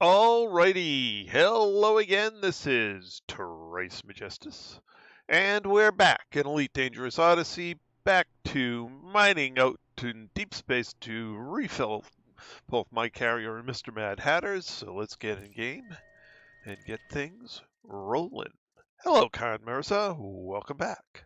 Alrighty, hello again, this is Trace Majestus, and we're back in Elite Dangerous Odyssey, back to mining out in deep space to refill both my carrier and Mr. Mad Hatter's, so let's get in game and get things rolling. Hello, Khan Mirza, welcome back.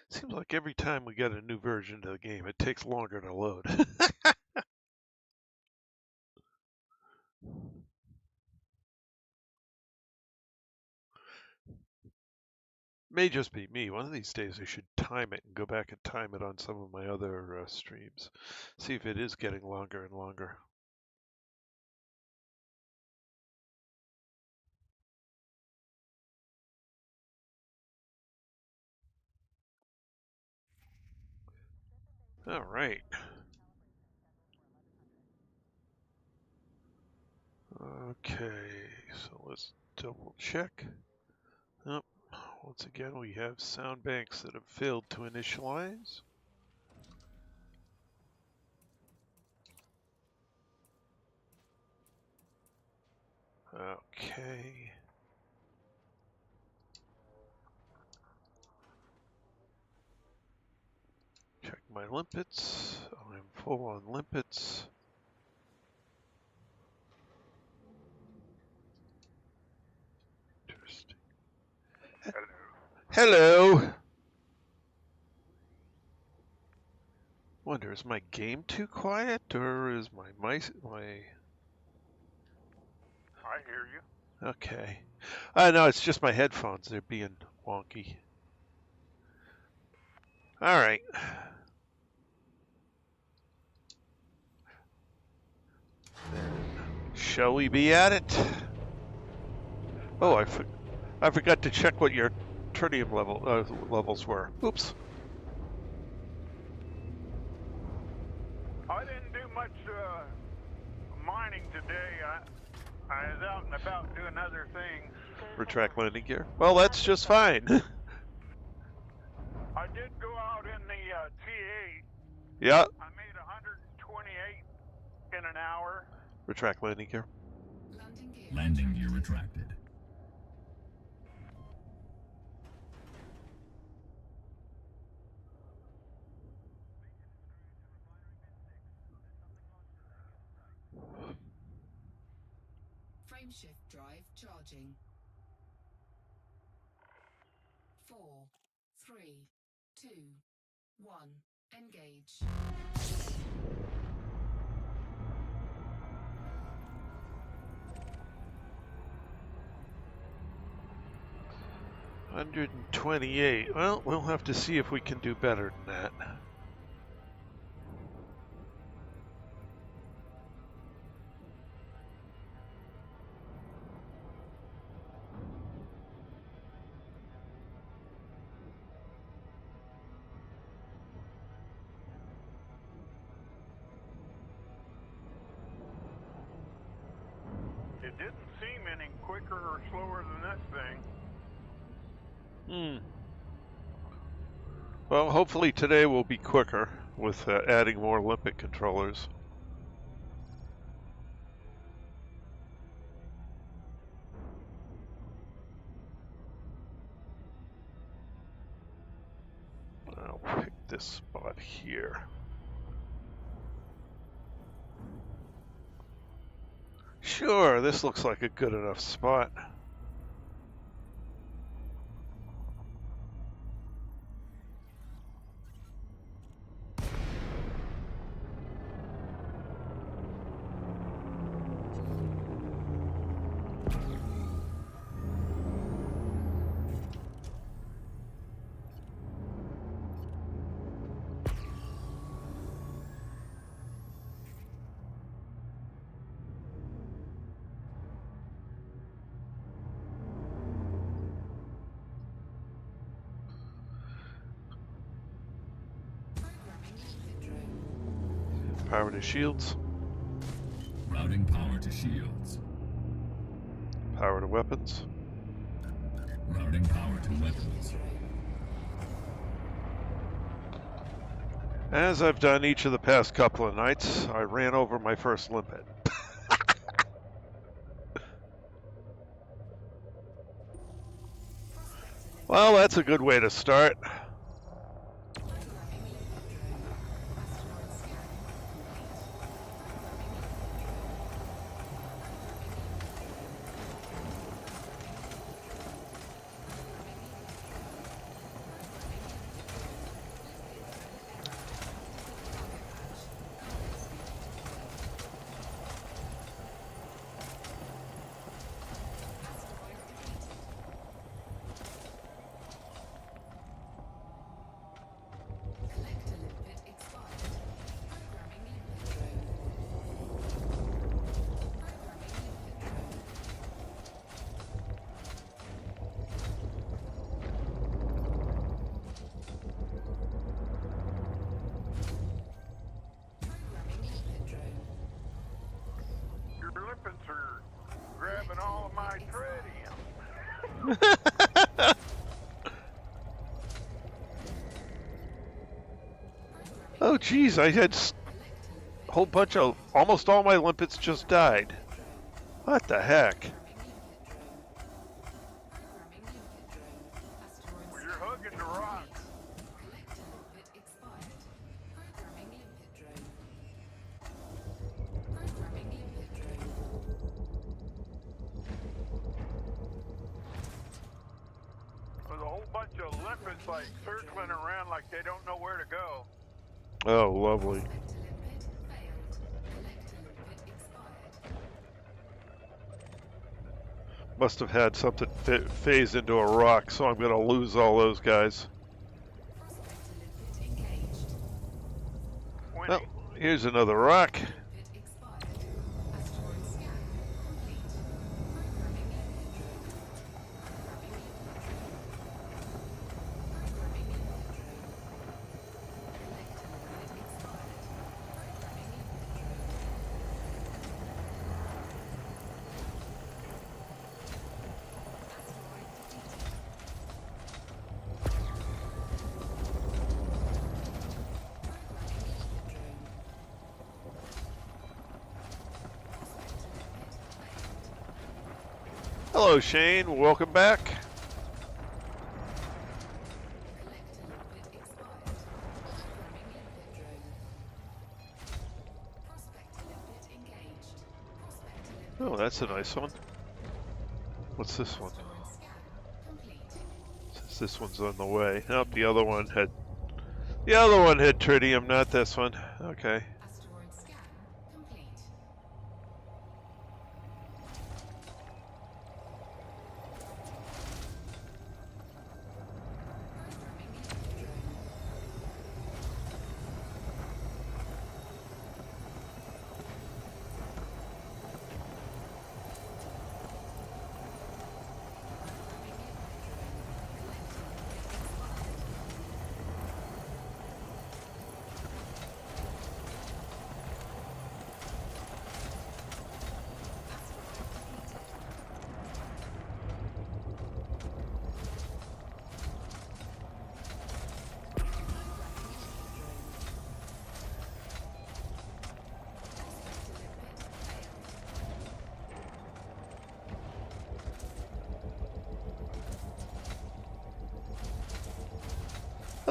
Seems like every time we get a new version of the game, it takes longer to load. May just be me. One of these days I should time it and go back and time it on some of my other streams. See if it is getting longer and longer. All right. Okay, so let's double check. Oh, once again, we have sound banks that have failed to initialize. Okay. Check my limpets. I'm full on limpets. Interesting. Hello. Wonder, is my game too quiet, or is my mice I hear you. Okay. No, it's just my headphones. They're being wonky. All right. Shall we be at it? Oh, I forgot to check what your tritium levels were. Oops. I didn't do much mining today. I was out and about doing other things. Retract landing gear. Well, that's just fine. I did go out in the T8. Yeah. I made 128 in an hour. Retract landing gear. Landing gear retracted. Frameshift drive charging. 4, 3, 2, 1. Engage. $128. Well, we'll have to see if we can do better than that. any quicker or slower than this thing. Well, hopefully today will be quicker with adding more limpet controllers. I'll pick this spot here. Sure, this looks like a good enough spot. Power to shields. Routing power to shields. Power to weapons. Routing power to weapons. As I've done each of the past couple of nights, I ran over my first limpet. Well, that's a good way to start. Your limpets are grabbing all of my tritium. Oh, geez, I had a whole bunch of, almost all my limpets just died. What the heck? Well, you're hugging the rocks. There's a whole bunch of limpets like circling around like they don't know where to go. Oh, lovely. Must have had something phase into a rock, so I'm going to lose all those guys. Well, here's another rock. Hello, Shane. Welcome back. Oh, that's a nice one. What's this one? Since this one's on the way. Nope, the other one had tritium, not this one. Okay.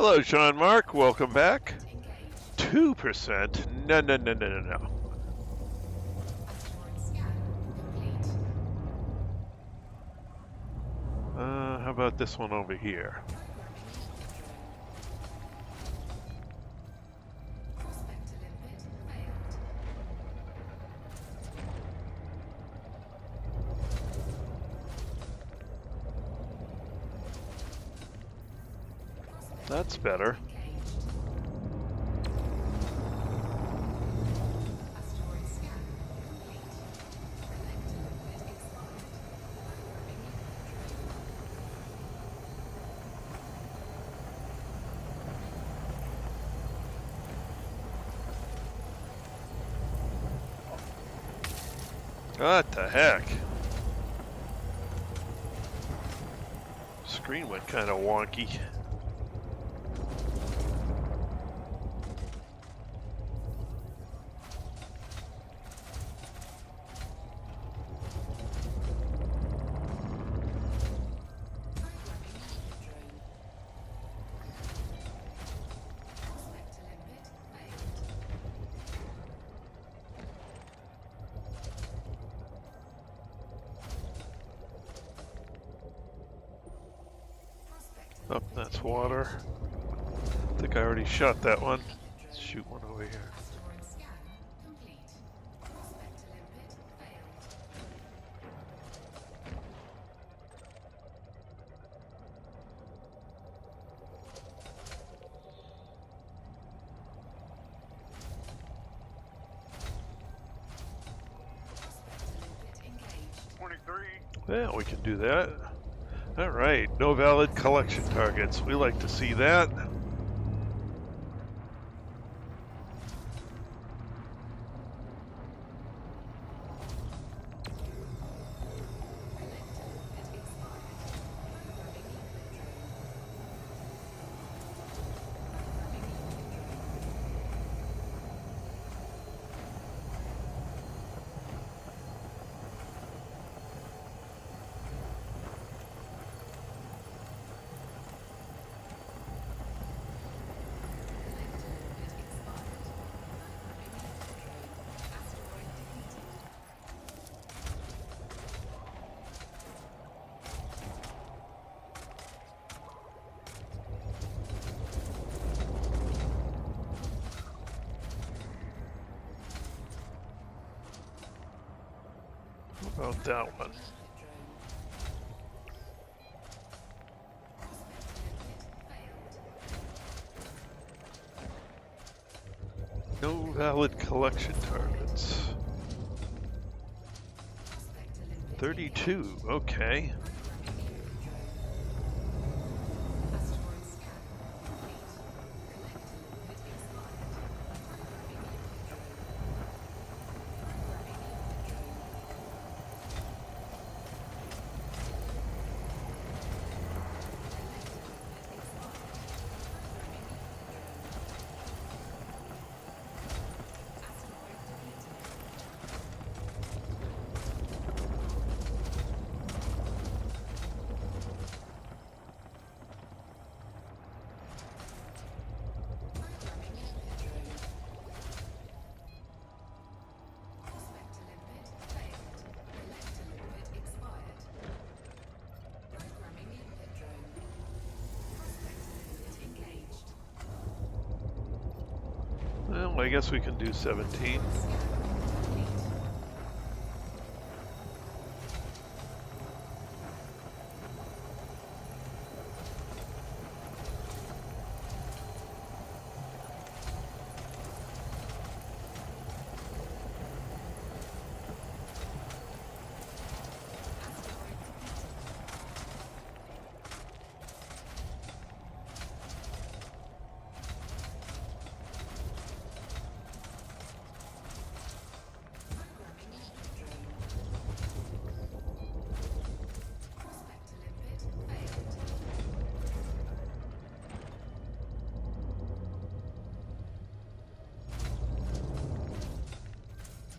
Hello, Sean Mark. Welcome back. Engaged. 2%? No. Asteroid scan complete. How about this one over here? Programming drone. Prospector limpet failed. Prospector That's better. engaged. Asteroid scan complete. Collector limpet expired. Programming drone. What the heck? Screen went kind of wonky. Programming drone. Prospector limpet failed. Prospector Oh, limpet that's engaged. water. I think I already shot that one. Let's shoot one over here. Asteroid scan complete. Prospector limpet failed. Prospector limpet engaged. 23. Yeah, we can do that. All right, no valid collection targets. We like to see that. Collector limpet expired. Programming limpet drone. Programming limpet drone. Collector limpet expired. Programming limpet drone. Asteroid defeated. How about that one? Limpet drone. Prospector limpet failed. No valid collection targets. Prospector limpet 32, okay. Programming limpet drone. Asteroid scan complete. Collector limpet expired. Programming limpet drone. Programming limpet drone. Collector limpet expired. Programming limpet drone. Asteroid defeated. Programming limpet drone. Prospector limpet failed. Collector limpet expired. Programming limpet drone. Prospector limpet engaged. Well, I guess we can do 17. Scan complete.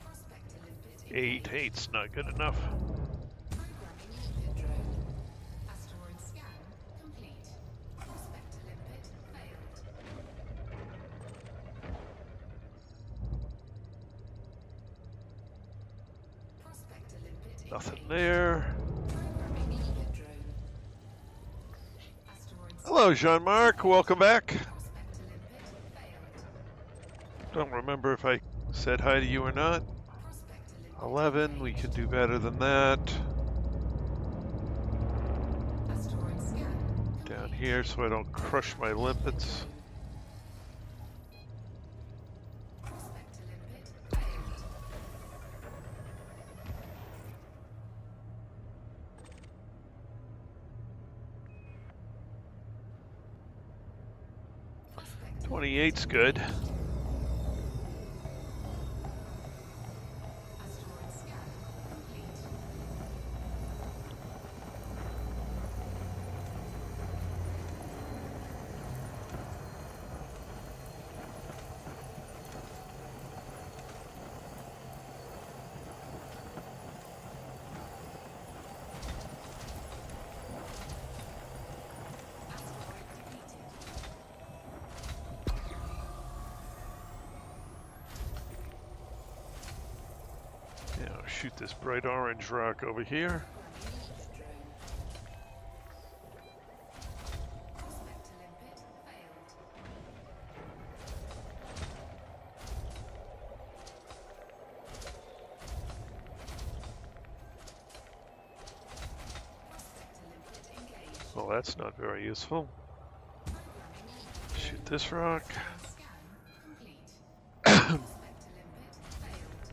Asteroid defeated. 8. 8's not good enough. Programming limpet drone. Asteroid scan complete. Prospector limpet failed. Nothing there. Programming limpet drone. Asteroid Hello, Jean-Marc. Welcome back. prospect to limpet failed. Don't remember if I said hi to you or not. Prospect to limpet 11. We can do better than that. Asteroid scan. Down here so I don't crush my limpets. Prospect to limpet failed. Prospect to 28's good. asteroid scan complete. Asteroid depleted. Yeah, I'll shoot this bright orange rock over here. Programming limpet drone. Prospect to limpet failed. Prospect to limpet engaged. Well, that's not very useful. Programming limpet Shoot this rock. scan complete. Prospect to limpet failed.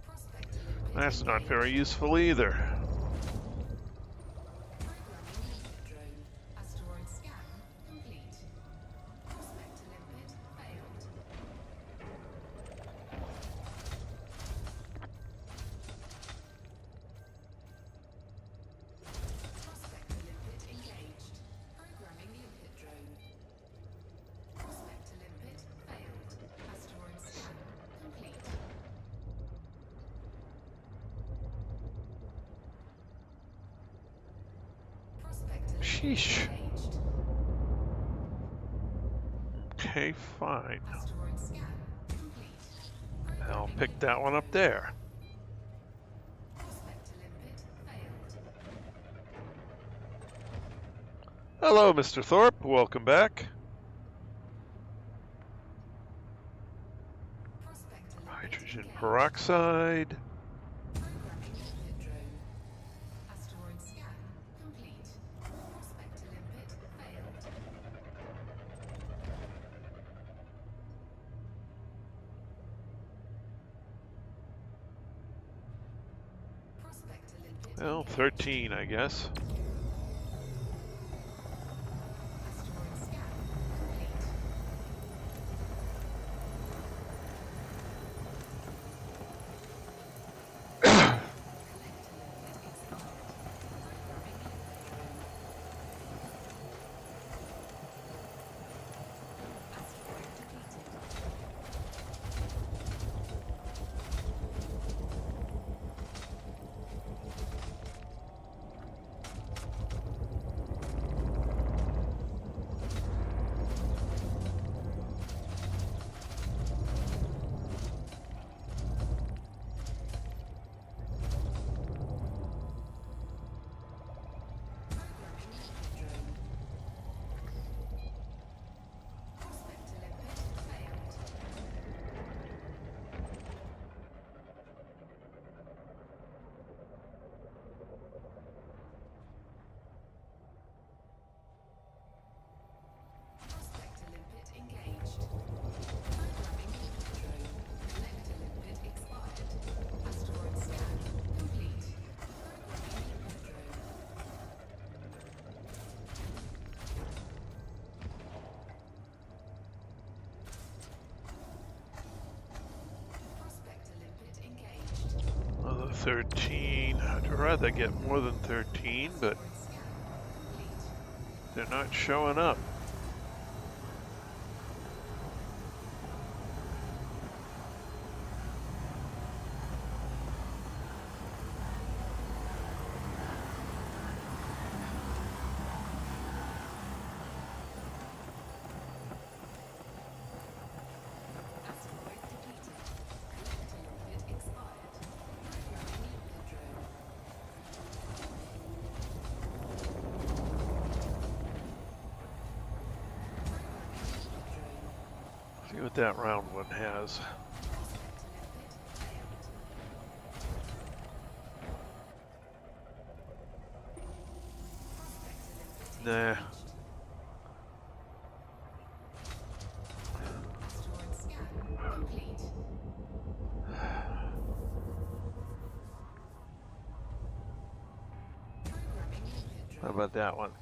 Prospect to limpet That's not engaged. very useful either. Programming limpet drone. Asteroid scan complete. Prospect to limpet failed. Prospect to limpet engaged. Programming limpet drone. Prospect to limpet failed. Asteroid scan complete. Prospect to limpet Sheesh. engaged. Okay, fine. Asteroid scan complete. I'll Programming pick that one up there. Prospect to limpet failed. Hello, Mr. Thorpe. Welcome back. Prospect to limpet Hydrogen engaged. peroxide. Programming limpet drone. Asteroid scan complete. Prospect to limpet failed. Prospect to limpet Well, engaged. 13, I guess. Asteroid scan complete. Collector limpet expired. Programming limpet drone. Asteroid depleted. Programming limpet drone. Prospect to limpet failed. Prospect to limpet engaged. Programming limpet drone. Collector limpet expired. Asteroid scan complete. Programming limpet drone. Prospect to limpet engaged. Another 13. I'd rather get more than 13, but Asteroid scan complete. they're not showing up. See what that round one has. Nah. How about that one?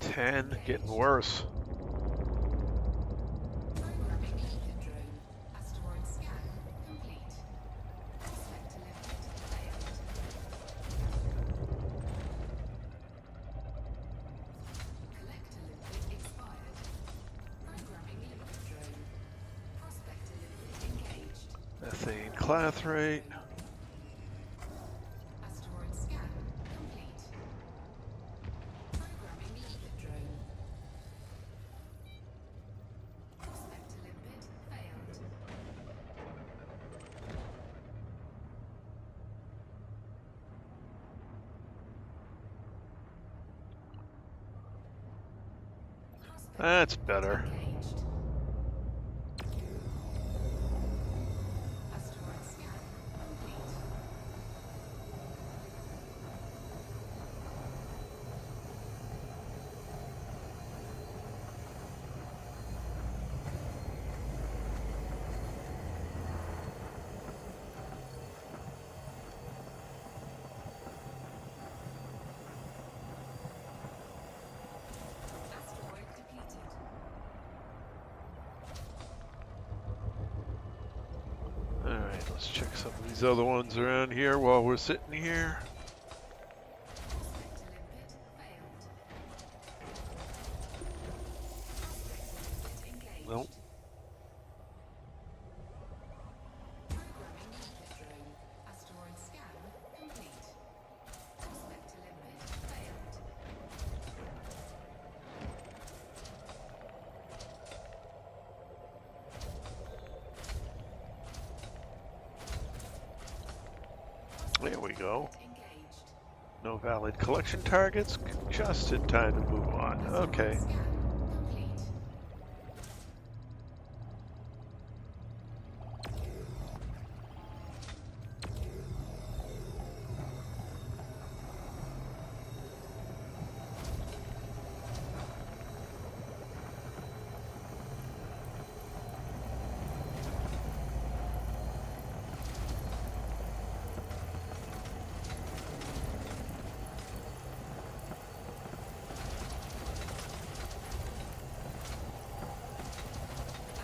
Ten, getting worse. Methane clathrate. Asteroid scan complete. Programming limpet drone. Prospect to limpet failed. That's better. Engaged. Asteroid scan complete. Asteroid depleted. Alright, let's check some of these other ones around here while we're sitting here. Prospect to limpet failed. Prospect to limpet engaged. Nope. Programming limpet drone. Asteroid scan complete. Prospect to limpet failed. There we go. Engaged. No valid collection targets. Just in time to move on. Okay. Scan complete.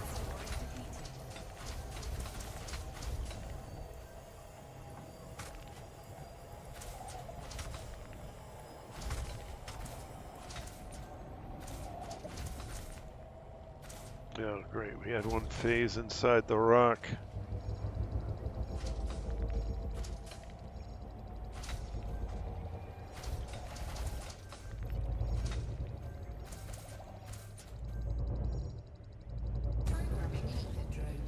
Asteroid depleted. Yeah, great. We had one phase inside the rock. Programming limpet drone.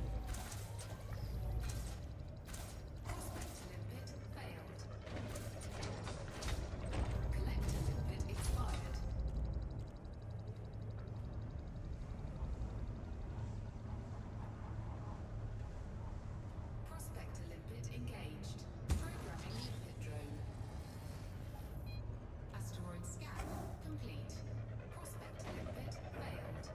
Prospect to limpet failed. Collector limpet expired. Prospect to limpet engaged. Programming limpet drone. Asteroid scan complete. Prospect to limpet failed.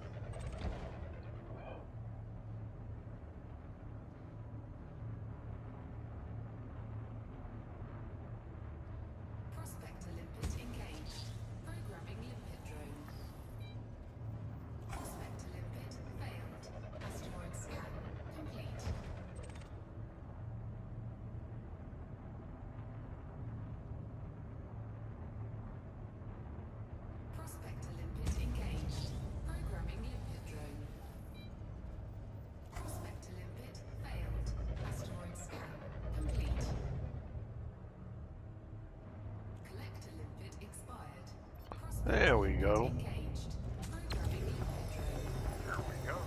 Prospect to limpet engaged. Programming limpet drone. Prospect to limpet failed. Asteroid scan complete. Prospect to limpet engaged. Programming limpet drone. Prospect to limpet failed. Asteroid scan complete. Collector limpet expired. Prospect There we go. engaged. Programming limpet drone. Here we go.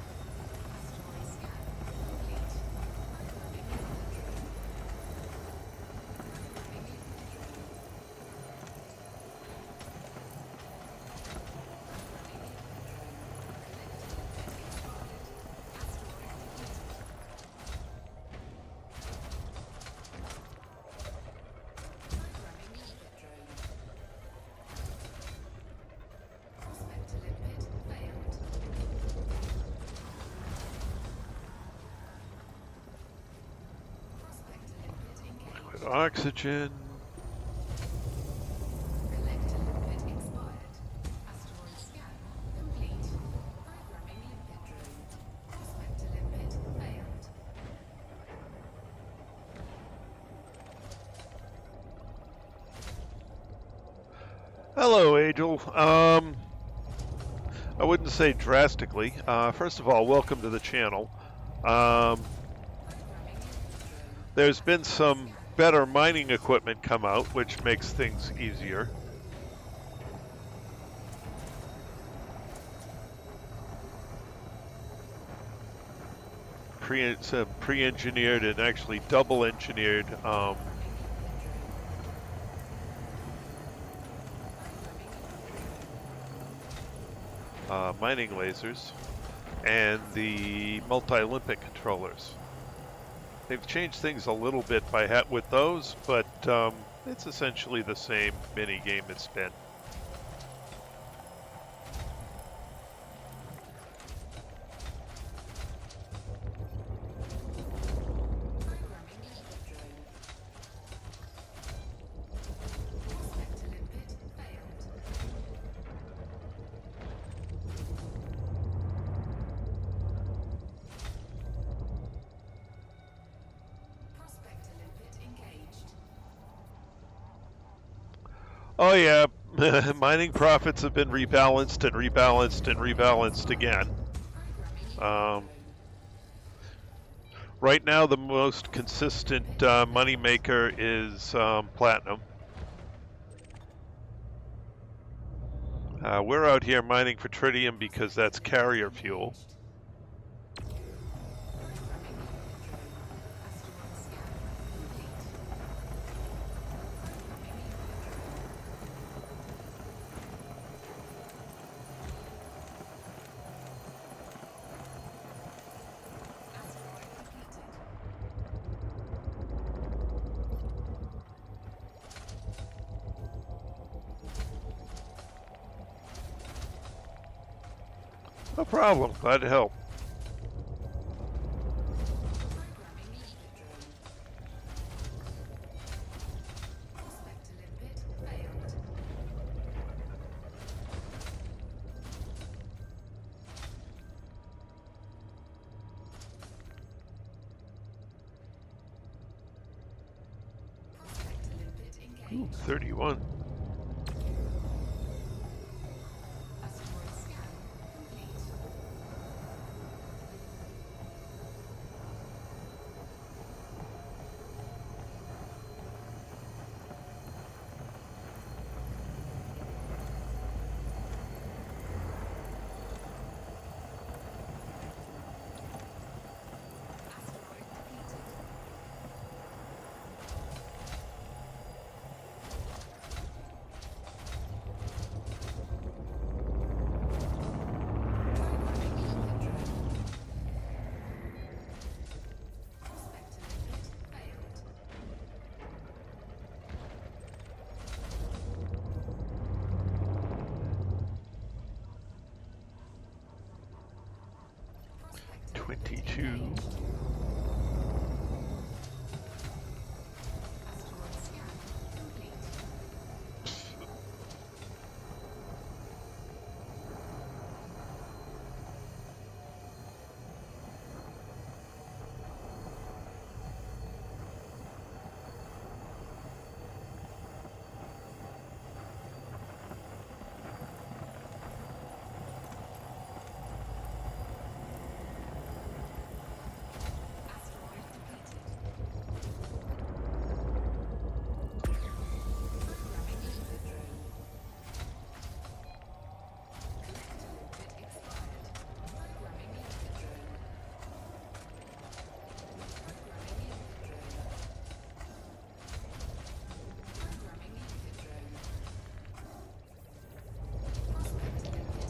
Asteroid scan complete. Oxygen. Collector limpet expired. Asteroid scan complete. Programming limpet drone. Prospector limpet failed. Hello, Angel. I wouldn't say drastically. First of all, welcome to the channel. There's been some better mining equipment come out, which makes things easier. Pre-engineered and actually double-engineered mining lasers and the multi-Olympic controllers. They've changed things a little bit with those, but it's essentially the same mini game it's been. Oh yeah, mining profits have been rebalanced and rebalanced and rebalanced again. Right now, the most consistent money maker is platinum. We're out here mining for tritium because that's carrier fuel. No problem. Glad to help. Ooh, 31. Two.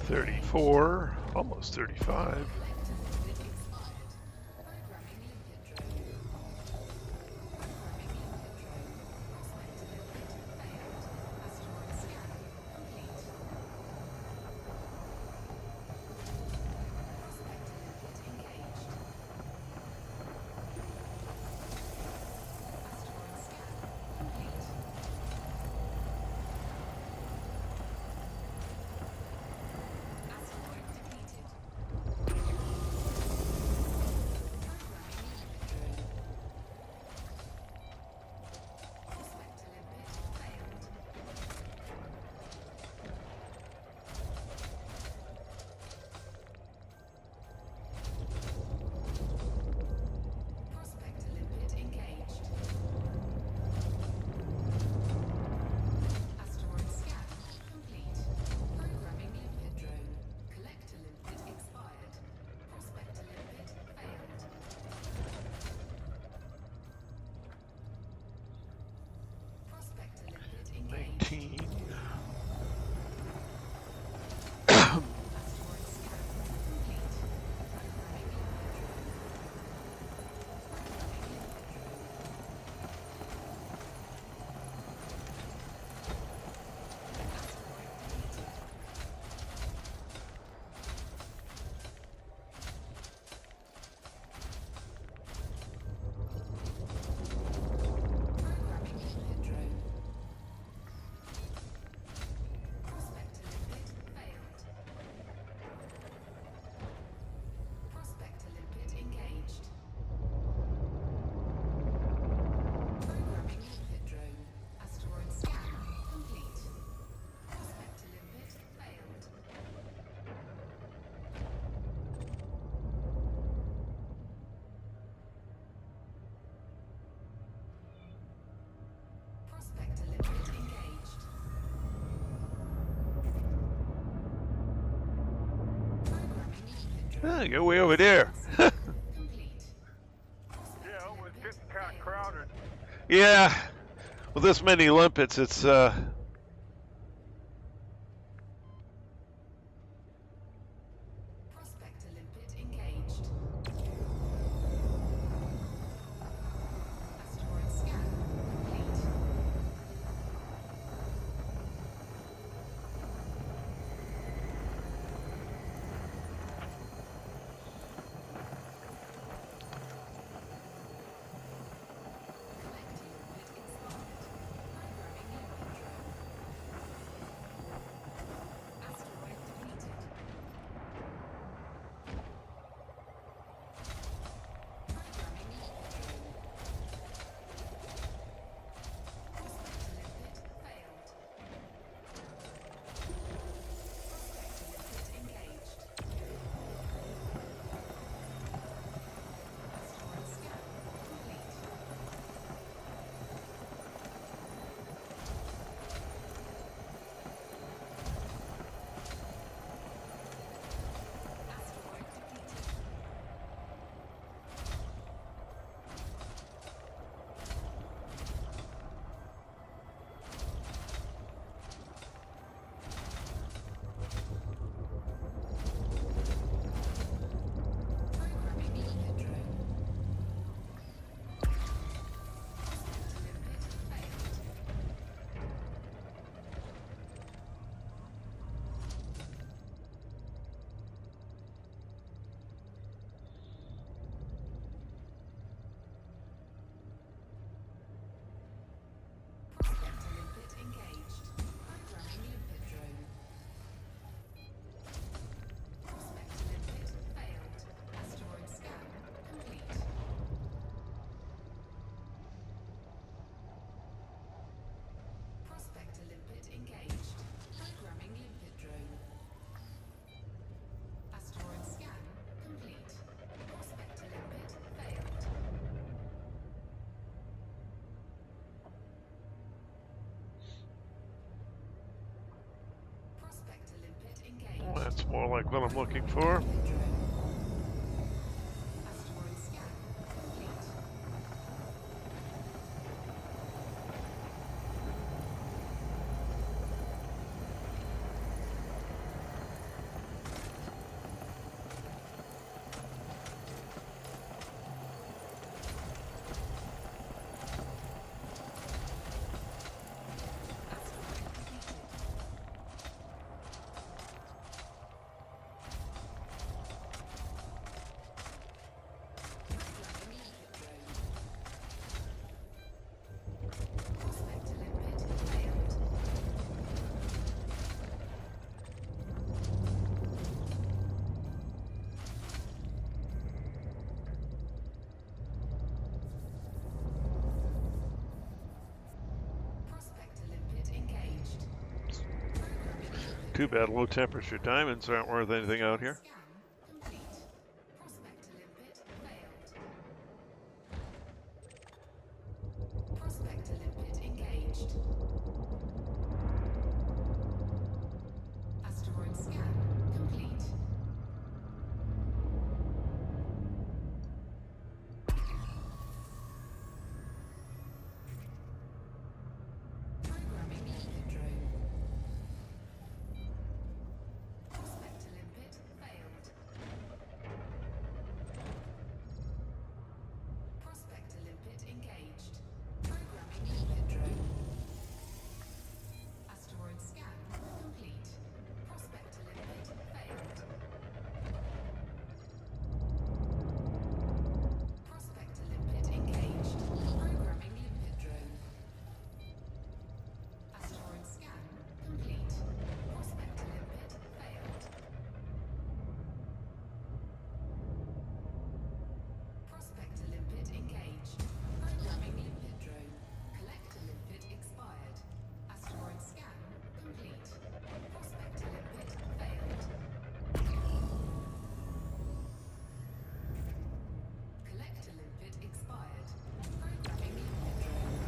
$34, almost $35. Ah, you're way over there. Complete. Yeah, it was getting kind of crowded. Yeah. With this many limpets, it's Prospector limpet engaged. Asteroid scan complete. Collector limpet expired. Programming limpet drone. Asteroid depleted. Programming limpet drone. Prospector limpet failed. Prospector limpet engaged. Asteroid scan complete. Asteroid depleted. Programming limpet drone. Prospector limpet failed. Prospector limpet engaged. Programming limpet drone. Prospector limpet failed. Asteroid scan complete. Prospector limpet engaged. Programming limpet drone. Asteroid scan complete. Prospector limpet failed. Prospector limpet engaged. well, that's more like what I'm looking for. Limpet drone. Asteroid scan complete. Asteroid depleted. Programming limpet drone. Prospector limpet failed. Prospector limpet engaged. Programming limpet Too bad low temperature diamonds aren't worth anything out here. scan complete. Prospector limpet failed. Prospector limpet engaged. Asteroid scan complete. Programming limpet drone. Prospector limpet failed. Prospector limpet engaged. Programming limpet drone. Asteroid scan complete. Prospector limpet failed. Prospector limpet engaged. Programming limpet drone. Asteroid scan complete. Prospector limpet failed. Prospector limpet engaged. Programming limpet drone. Collector limpet expired. Asteroid scan complete. Prospector limpet failed. Collector limpet expired. Programming limpet drone.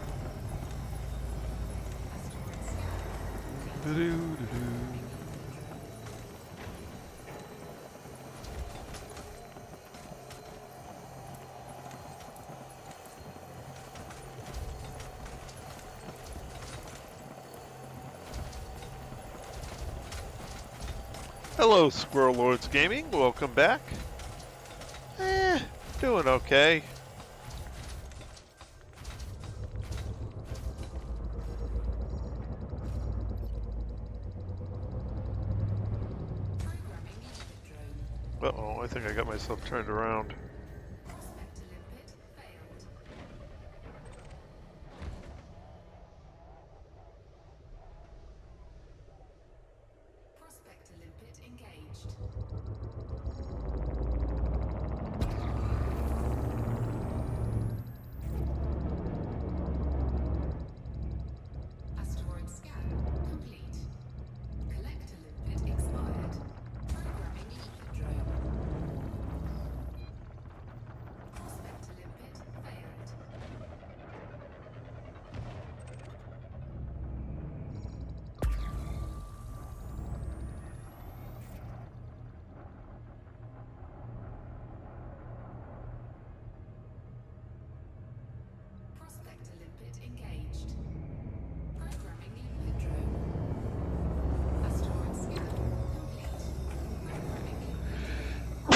Asteroid scan complete. Doo-doo-doo-doo. Programming limpet drone. Hello, Squirrel Lords Gaming. Welcome back. Doing okay. Uh-oh, I think I got myself turned around. Prospector limpet engaged. Asteroid scan complete. Collector limpet expired. Programming limpet drone. Prospector limpet failed. Prospector limpet engaged. Programming limpet drone. Asteroid scan complete. Programming limpet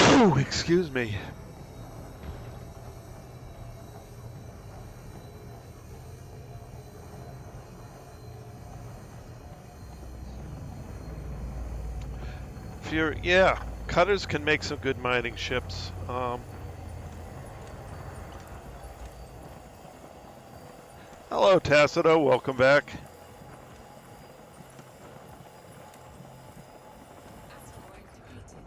drone. Whew, excuse me. If you're, yeah, cutters can make some good mining ships. Hello, Tacito. Welcome back. Asteroid depleted.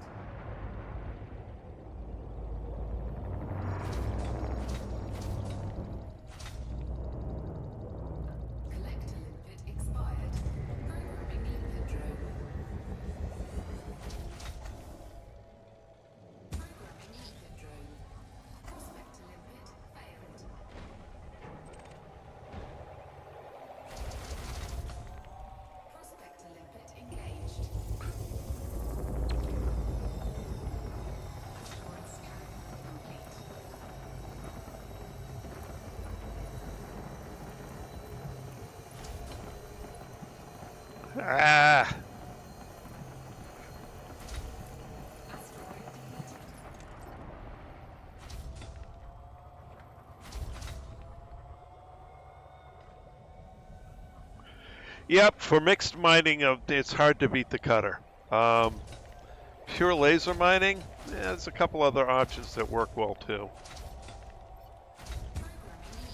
Collector limpet expired. Programming limpet drone. Programming limpet drone. Prospector limpet failed. Prospector limpet engaged. Asteroid scan complete. Ah. Asteroid depleted. Yep, for mixed mining, it's hard to beat the cutter. Pure laser mining, there's a couple other options that work well too. Programming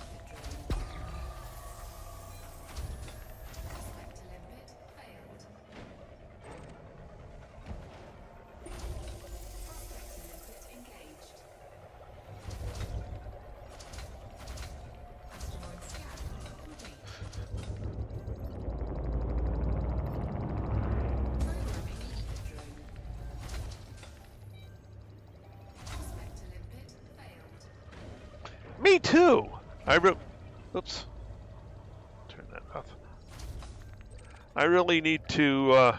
limpet drone. Prospector limpet failed. Prospector limpet engaged. Asteroid scan complete. Programming limpet drone. Prospector limpet failed. Me too. Oops. Turn that off. I really need to,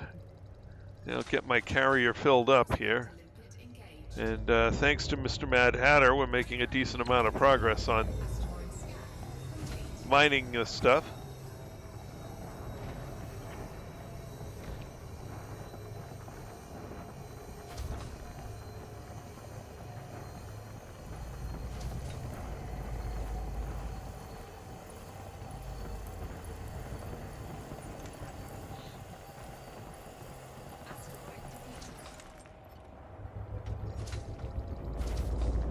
get my carrier filled up here. Limpet engaged. And thanks to Mr. Mad Hatter, we're making a decent amount of progress on Asteroid scan complete. mining this stuff. Asteroid depleted.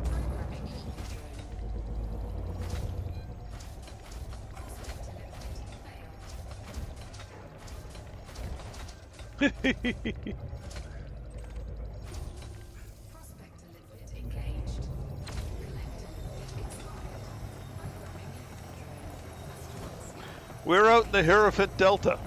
Programming limpet drone. Prospector limpet failed. Prospector limpet engaged. Collector limpet expired. Programming limpet drone. Asteroid scan. We're out in the Hierophant Delta.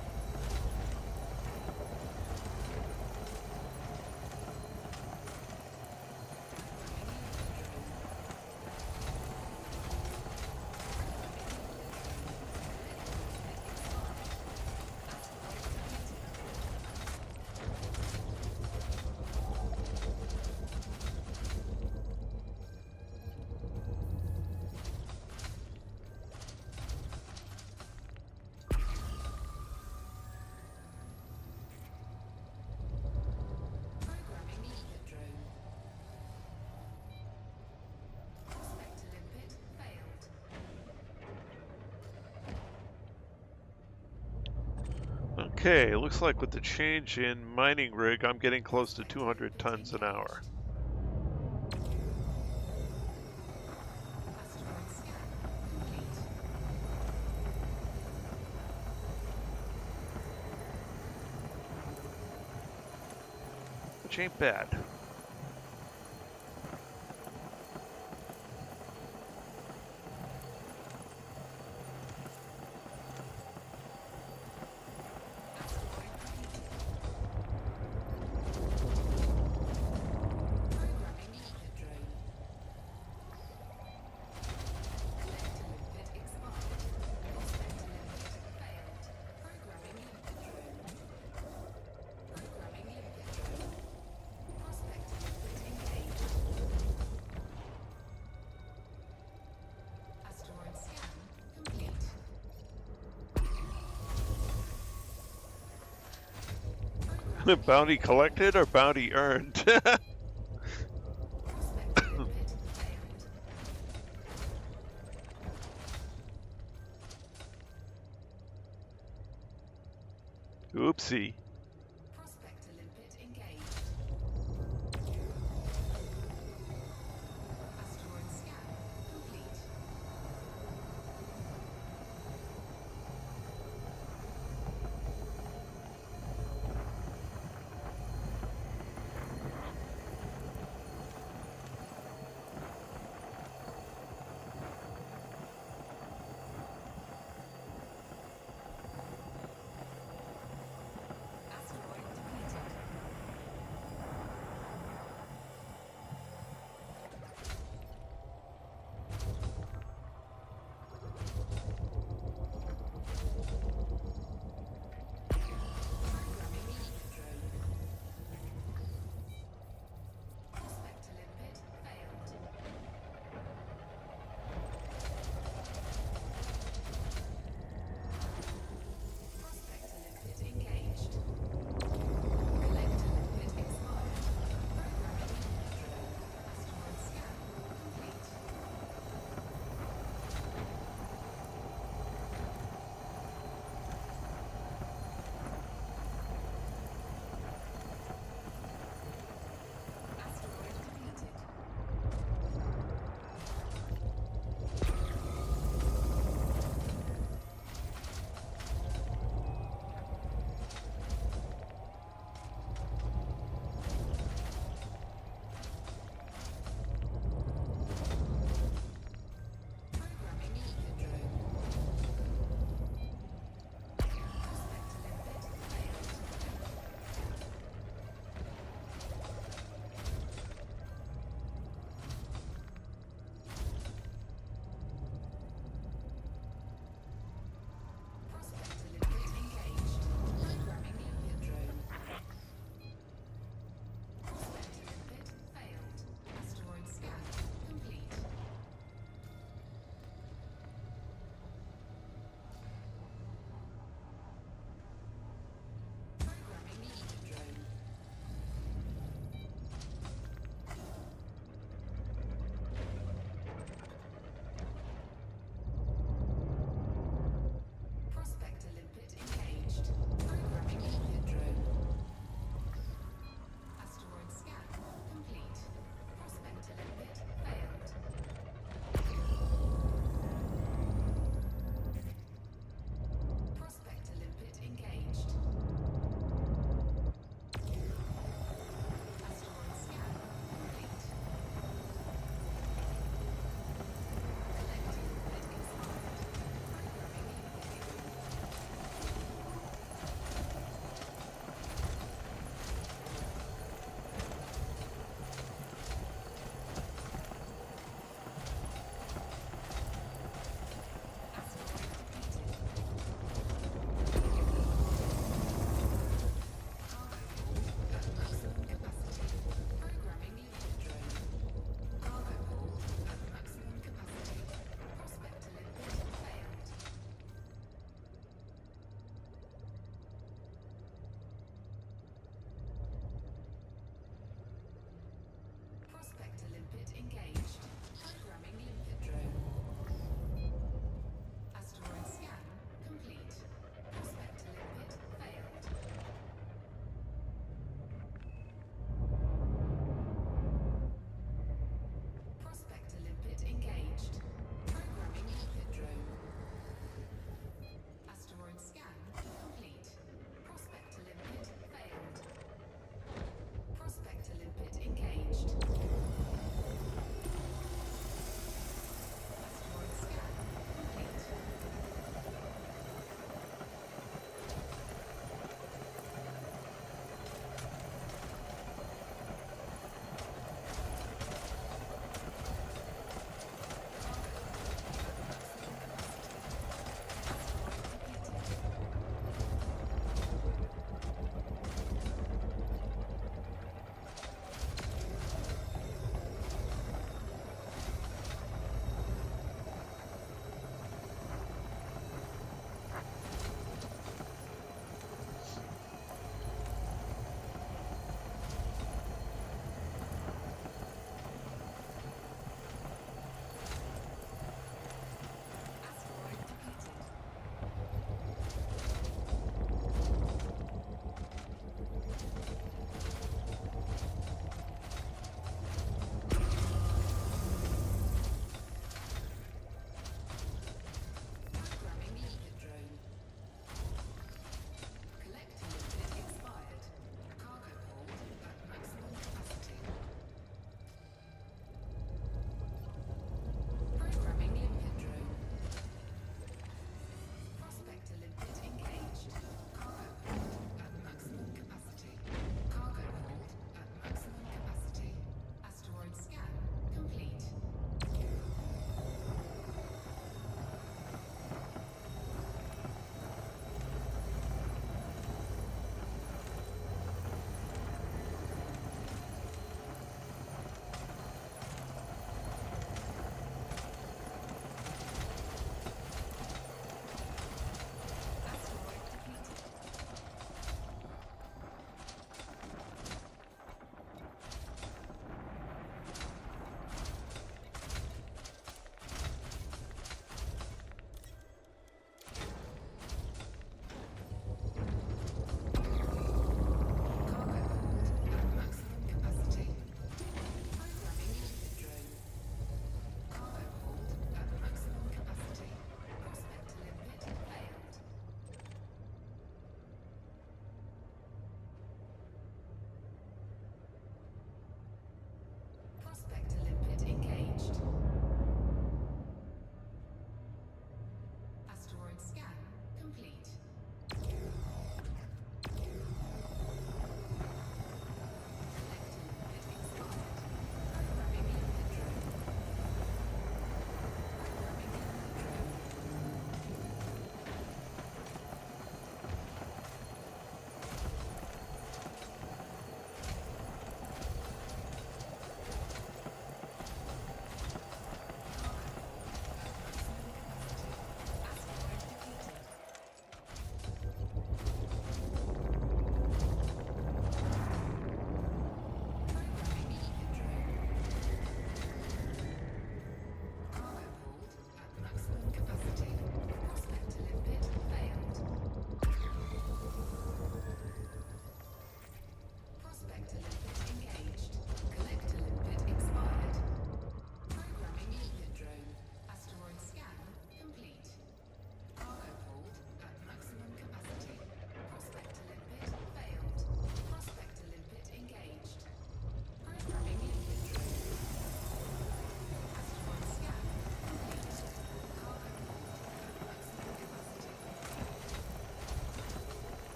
Okay, looks like with the change in mining rig, I'm getting close to 200 tons an hour. Asteroid scan complete. Which ain't bad. Asteroid completed. Programming limpet drone. Vector limpet expired. Prospector limpet failed. Programming limpet drone. Programming limpet drone. Prospector limpet engaged. Asteroid scan complete. Programming Bounty collected or bounty earned? prospector limpet failed. Oopsie. Prospector limpet engaged. Asteroid scan complete.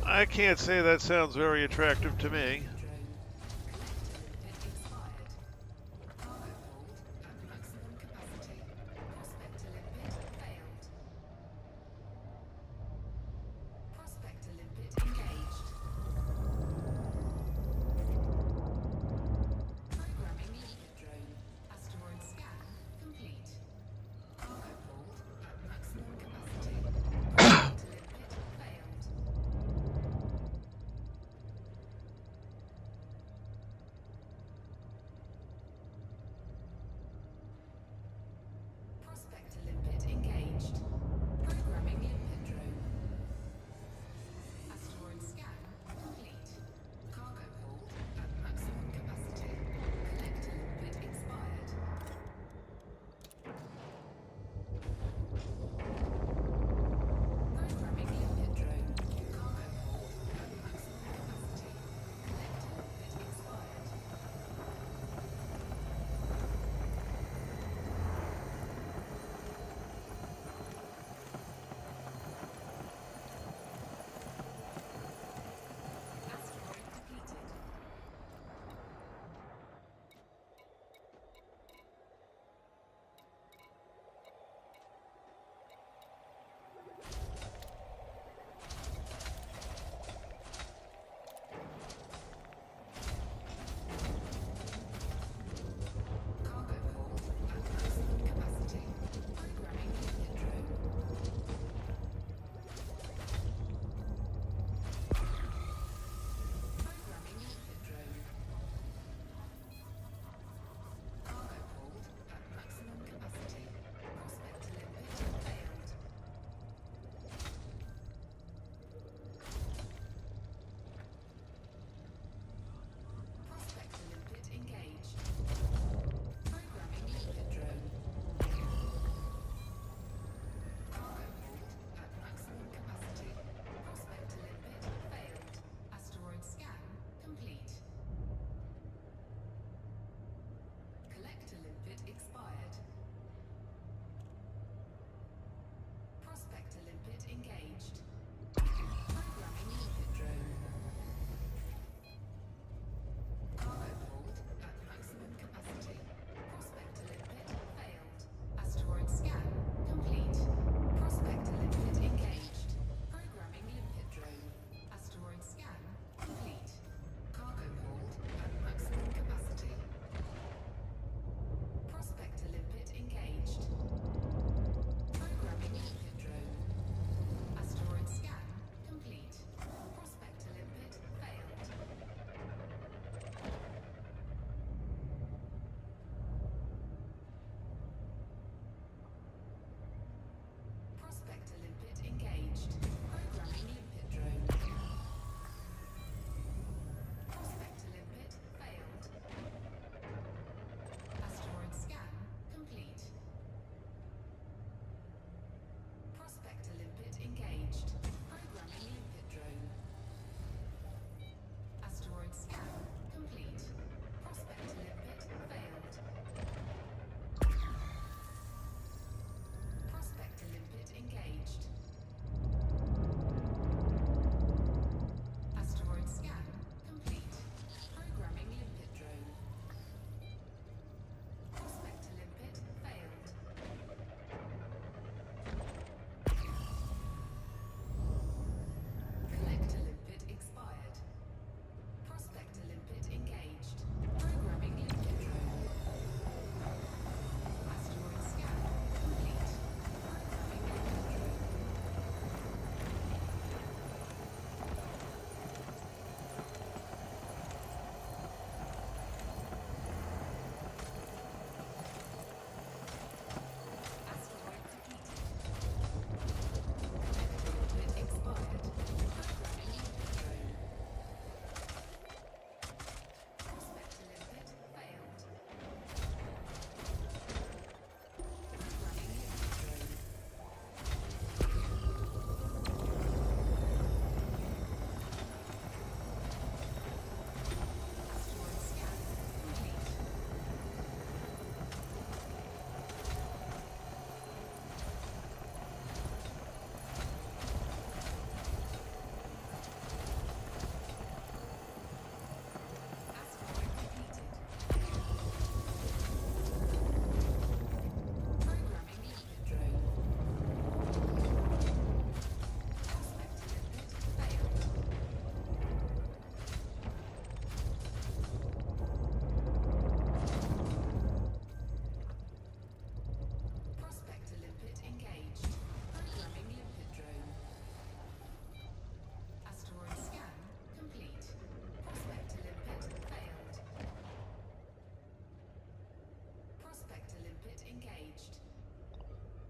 I can't say that sounds very attractive to me.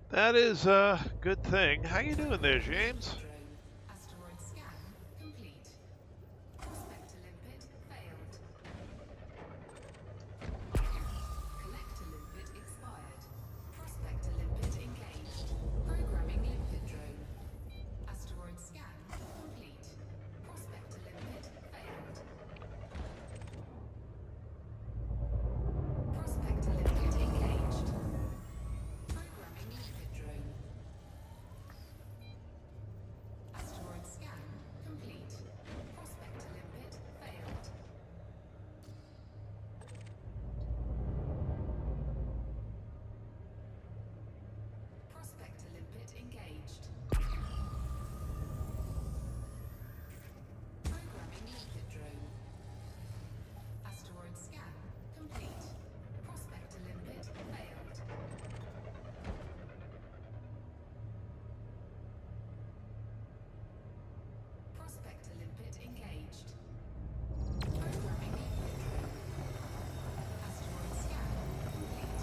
That is a good thing. How you doing there, James? Drone. Asteroid scan complete. Prospector limpet failed. Collector limpet expired. Prospector limpet engaged. Programming limpet drone. Asteroid scan complete. Prospector limpet failed. Prospector limpet engaged. Programming limpet drone. Asteroid scan complete. Prospector limpet failed. Prospector limpet engaged. Programming limpet drone. Asteroid scan complete. Prospector limpet failed. Prospector limpet engaged. Programming limpet drone. Asteroid scan complete.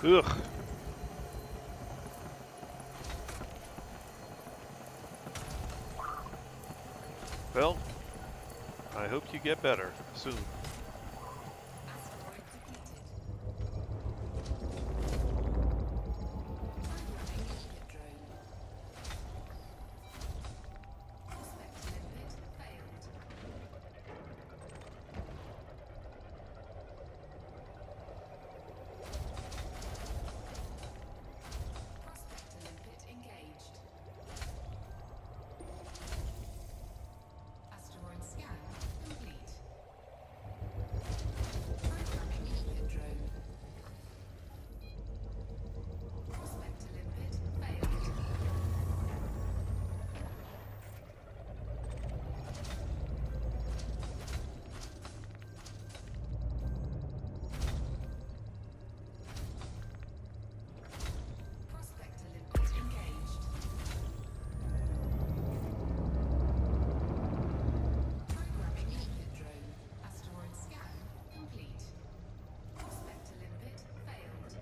Ugh. Well, I hope you get better soon. Asteroid depleted. Programming limpet drone. Prospector limpet failed. Prospector limpet engaged. Asteroid scan complete. Programming limpet drone. Prospector limpet failed. Prospector limpet engaged. Programming limpet drone. Asteroid scan complete. Prospector limpet failed.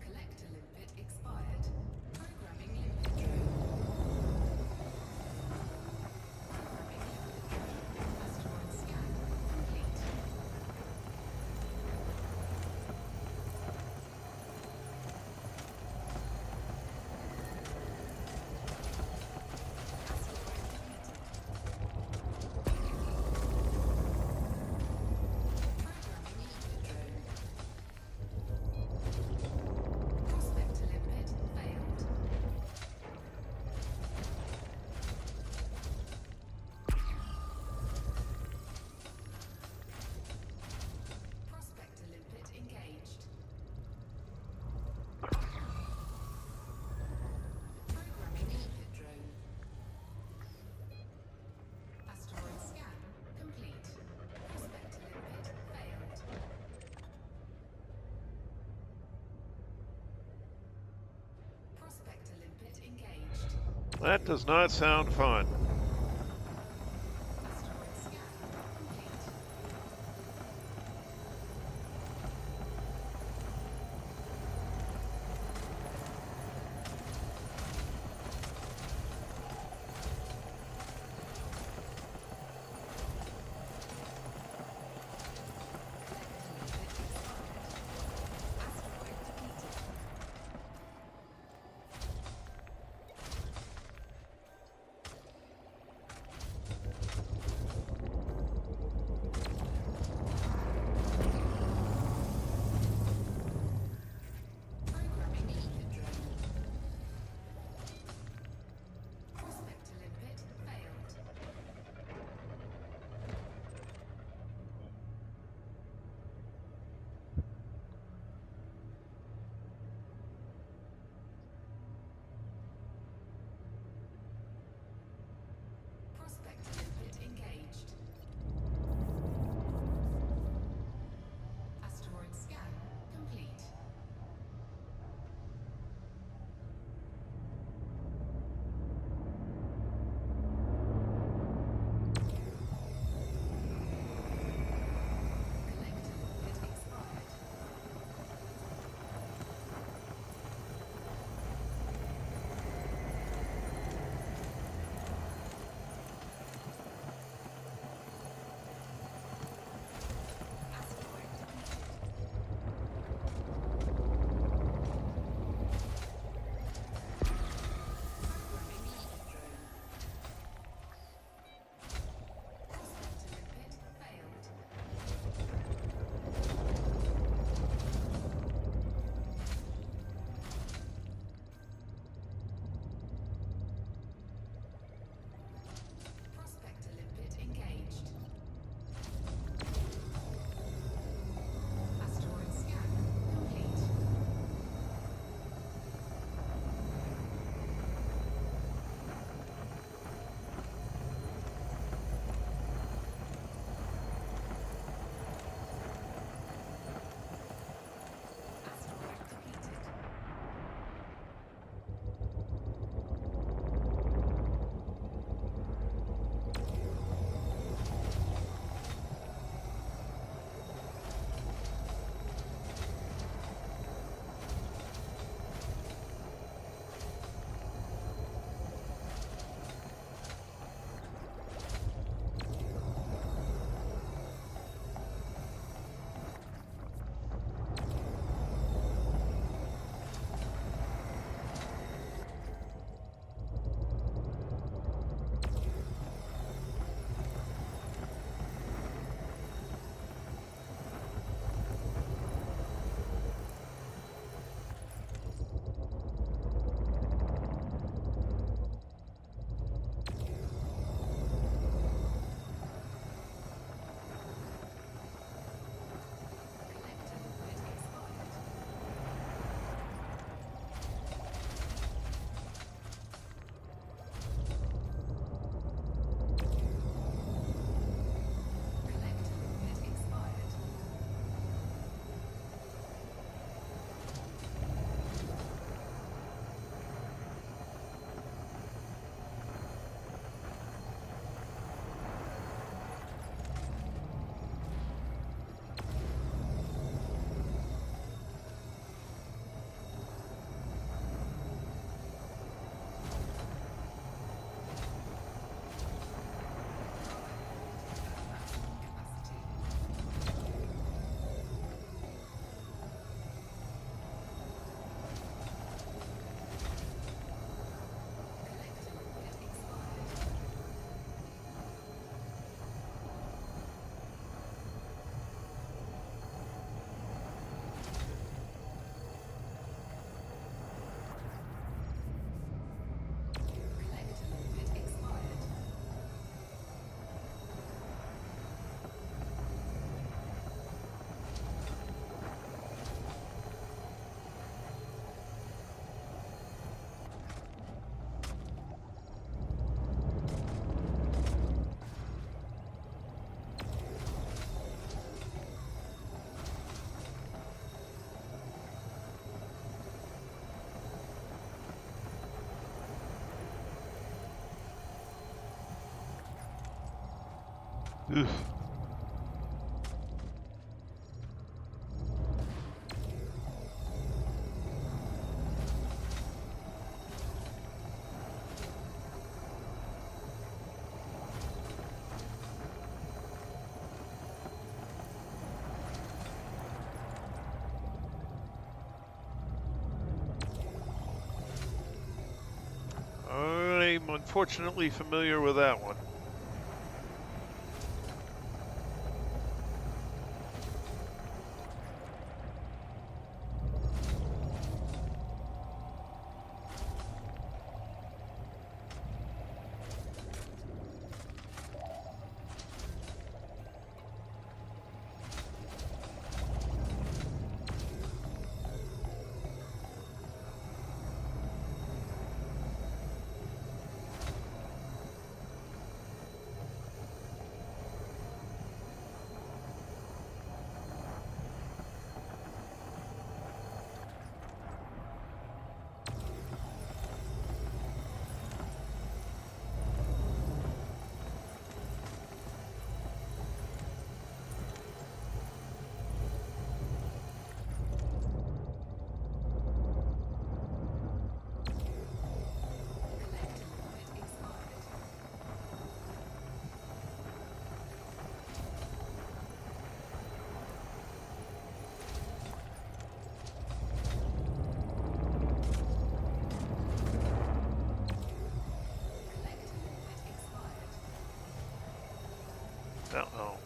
Collector limpet expired. Programming limpet drone. Programming limpet drone. Asteroid scan complete. Asteroid depleted. Programming limpet drone. Prospector limpet failed. Prospector limpet engaged. Programming limpet drone. Asteroid scan complete. Prospector limpet failed. Prospector limpet engaged. That does not sound fun. Asteroid scan complete. Asteroid depleted. Ugh. I'm unfortunately familiar with that one. Uh-oh.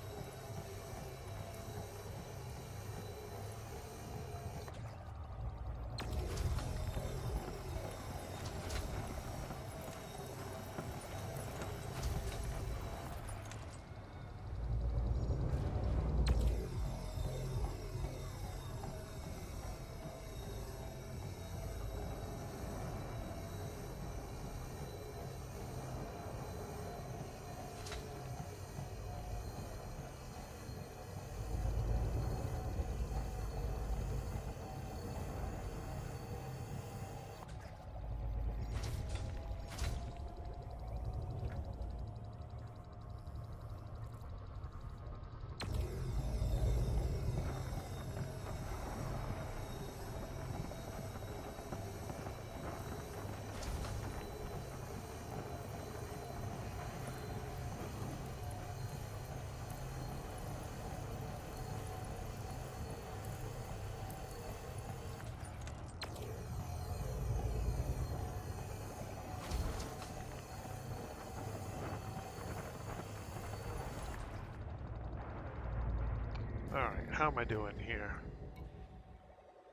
All right, how am I doing here?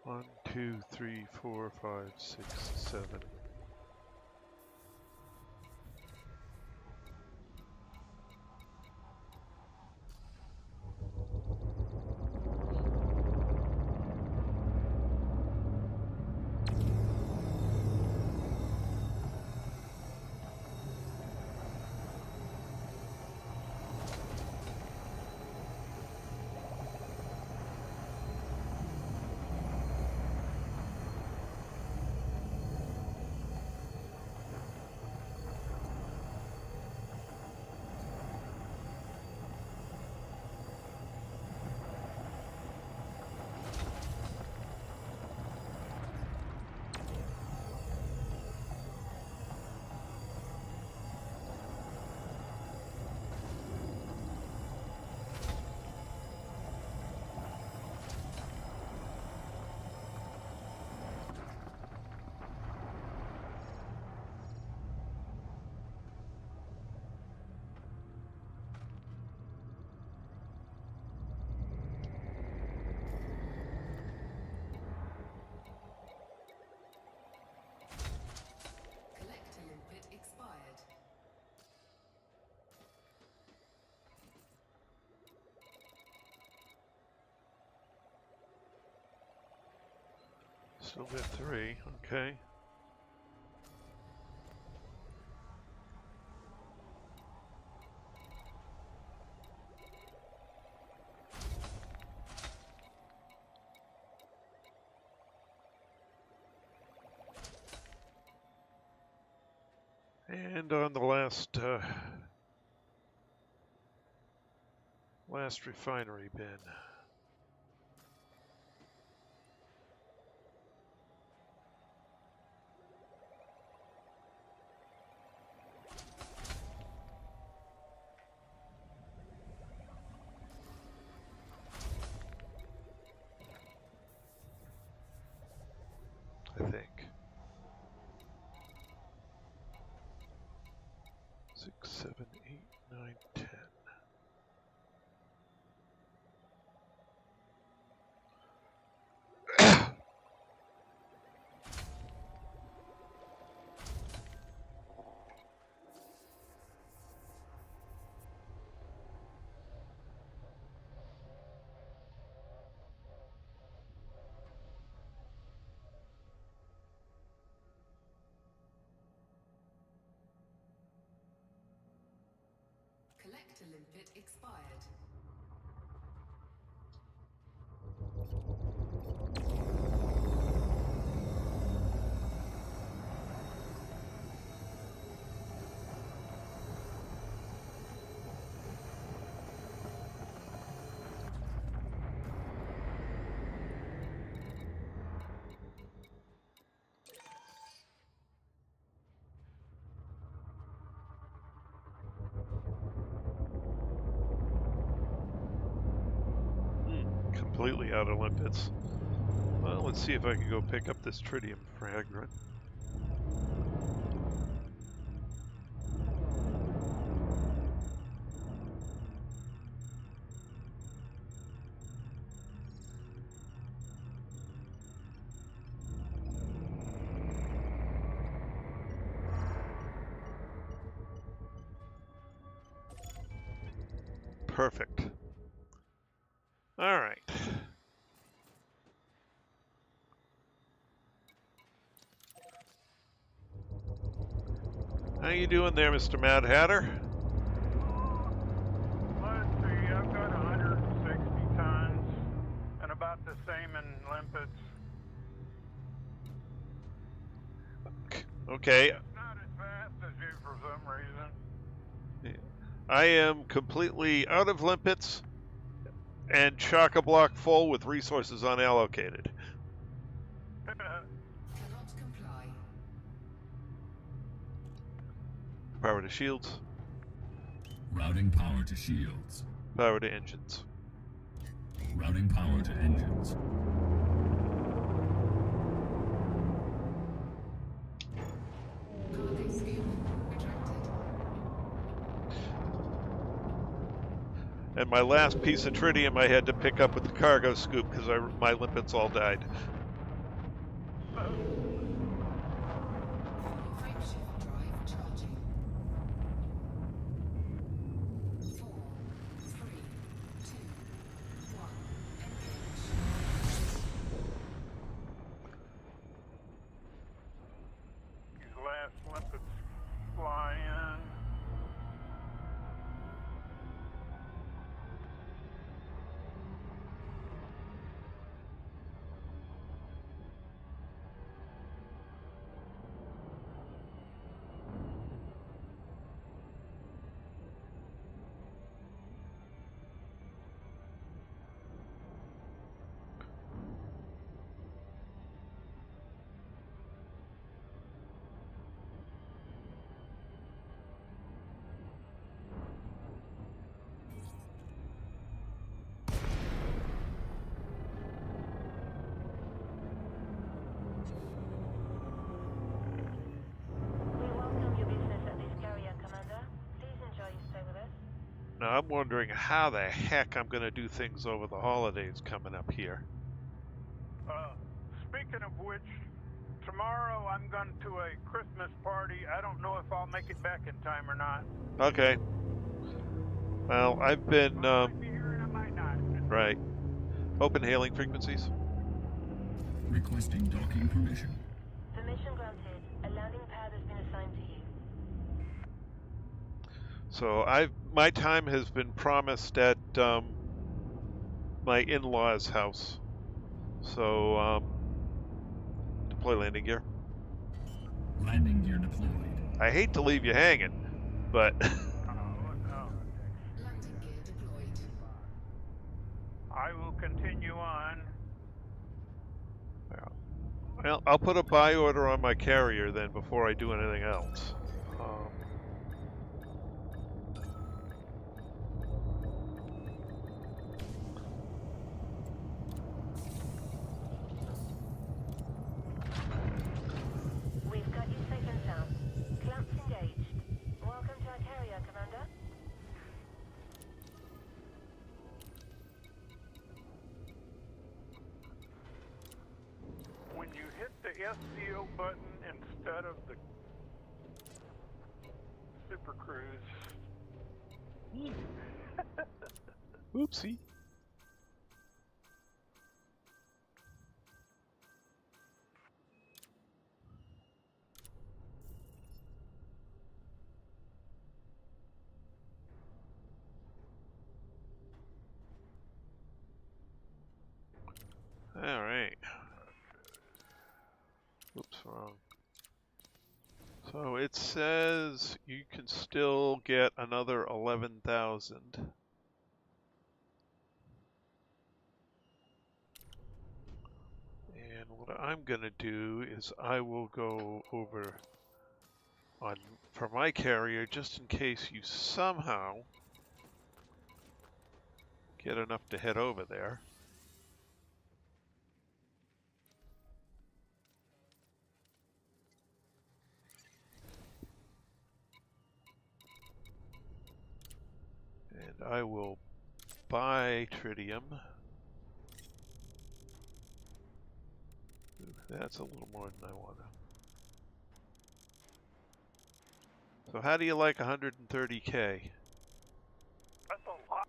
1, 2, 3, 4, 5, 6, 7. Collector limpet expired. Still got 3, okay. And on the last Last refinery bin. I think. 6, 7, 8, 9, 10. Collector limpet expired. Completely out of limpets. Well, let's see if I can go pick up this tritium fragment. Perfect. All right. How you doing there, Mr. Mad Hatter? Let's see, I've got 160 tons and about the same in limpets. Okay. Not as fast as you for some reason. I am completely out of limpets and chock-a-block full with resources unallocated. Cannot comply. Power to shields. Routing power to shields. Power to engines. Routing power to engines. Cargo scoop retracted. And my last piece of tritium I had to pick up with the cargo scoop because my limpets all died. Frameshift drive charging. 4, 3, 2, 1. Engage. These last limpets fly in. We welcome your business at this carrier, Commander. Please enjoy your stay with us. Now I'm wondering how the heck I'm going to do things over the holidays coming up here. Speaking of which, tomorrow I'm going to a Christmas party. I don't know if I'll make it back in time or not. Okay. Well, I've been, I might be here and I might not. right. Open hailing frequencies. Requesting docking permission. Permission granted. A landing pad has been assigned to you. So my time has been promised at my in-laws' house. So deploy landing gear. Landing gear deployed. I hate to leave you hanging, but Oh, no. Landing gear deployed. I will continue on. Well, I'll put a buy order on my carrier then before I do anything else. We've got you safe and sound. Clamps engaged. Welcome to our carrier, Commander. When you hit the SCO button instead of the Super Cruise, Oopsie. All right. Oops, wrong. So it says you can still get another 11,000. And what I'm going to do is I will go over on for my carrier just in case you somehow get enough to head over there. And I will buy Tritium. Ooh, that's a little more than I want to. So how do you like 130K? that's a lot.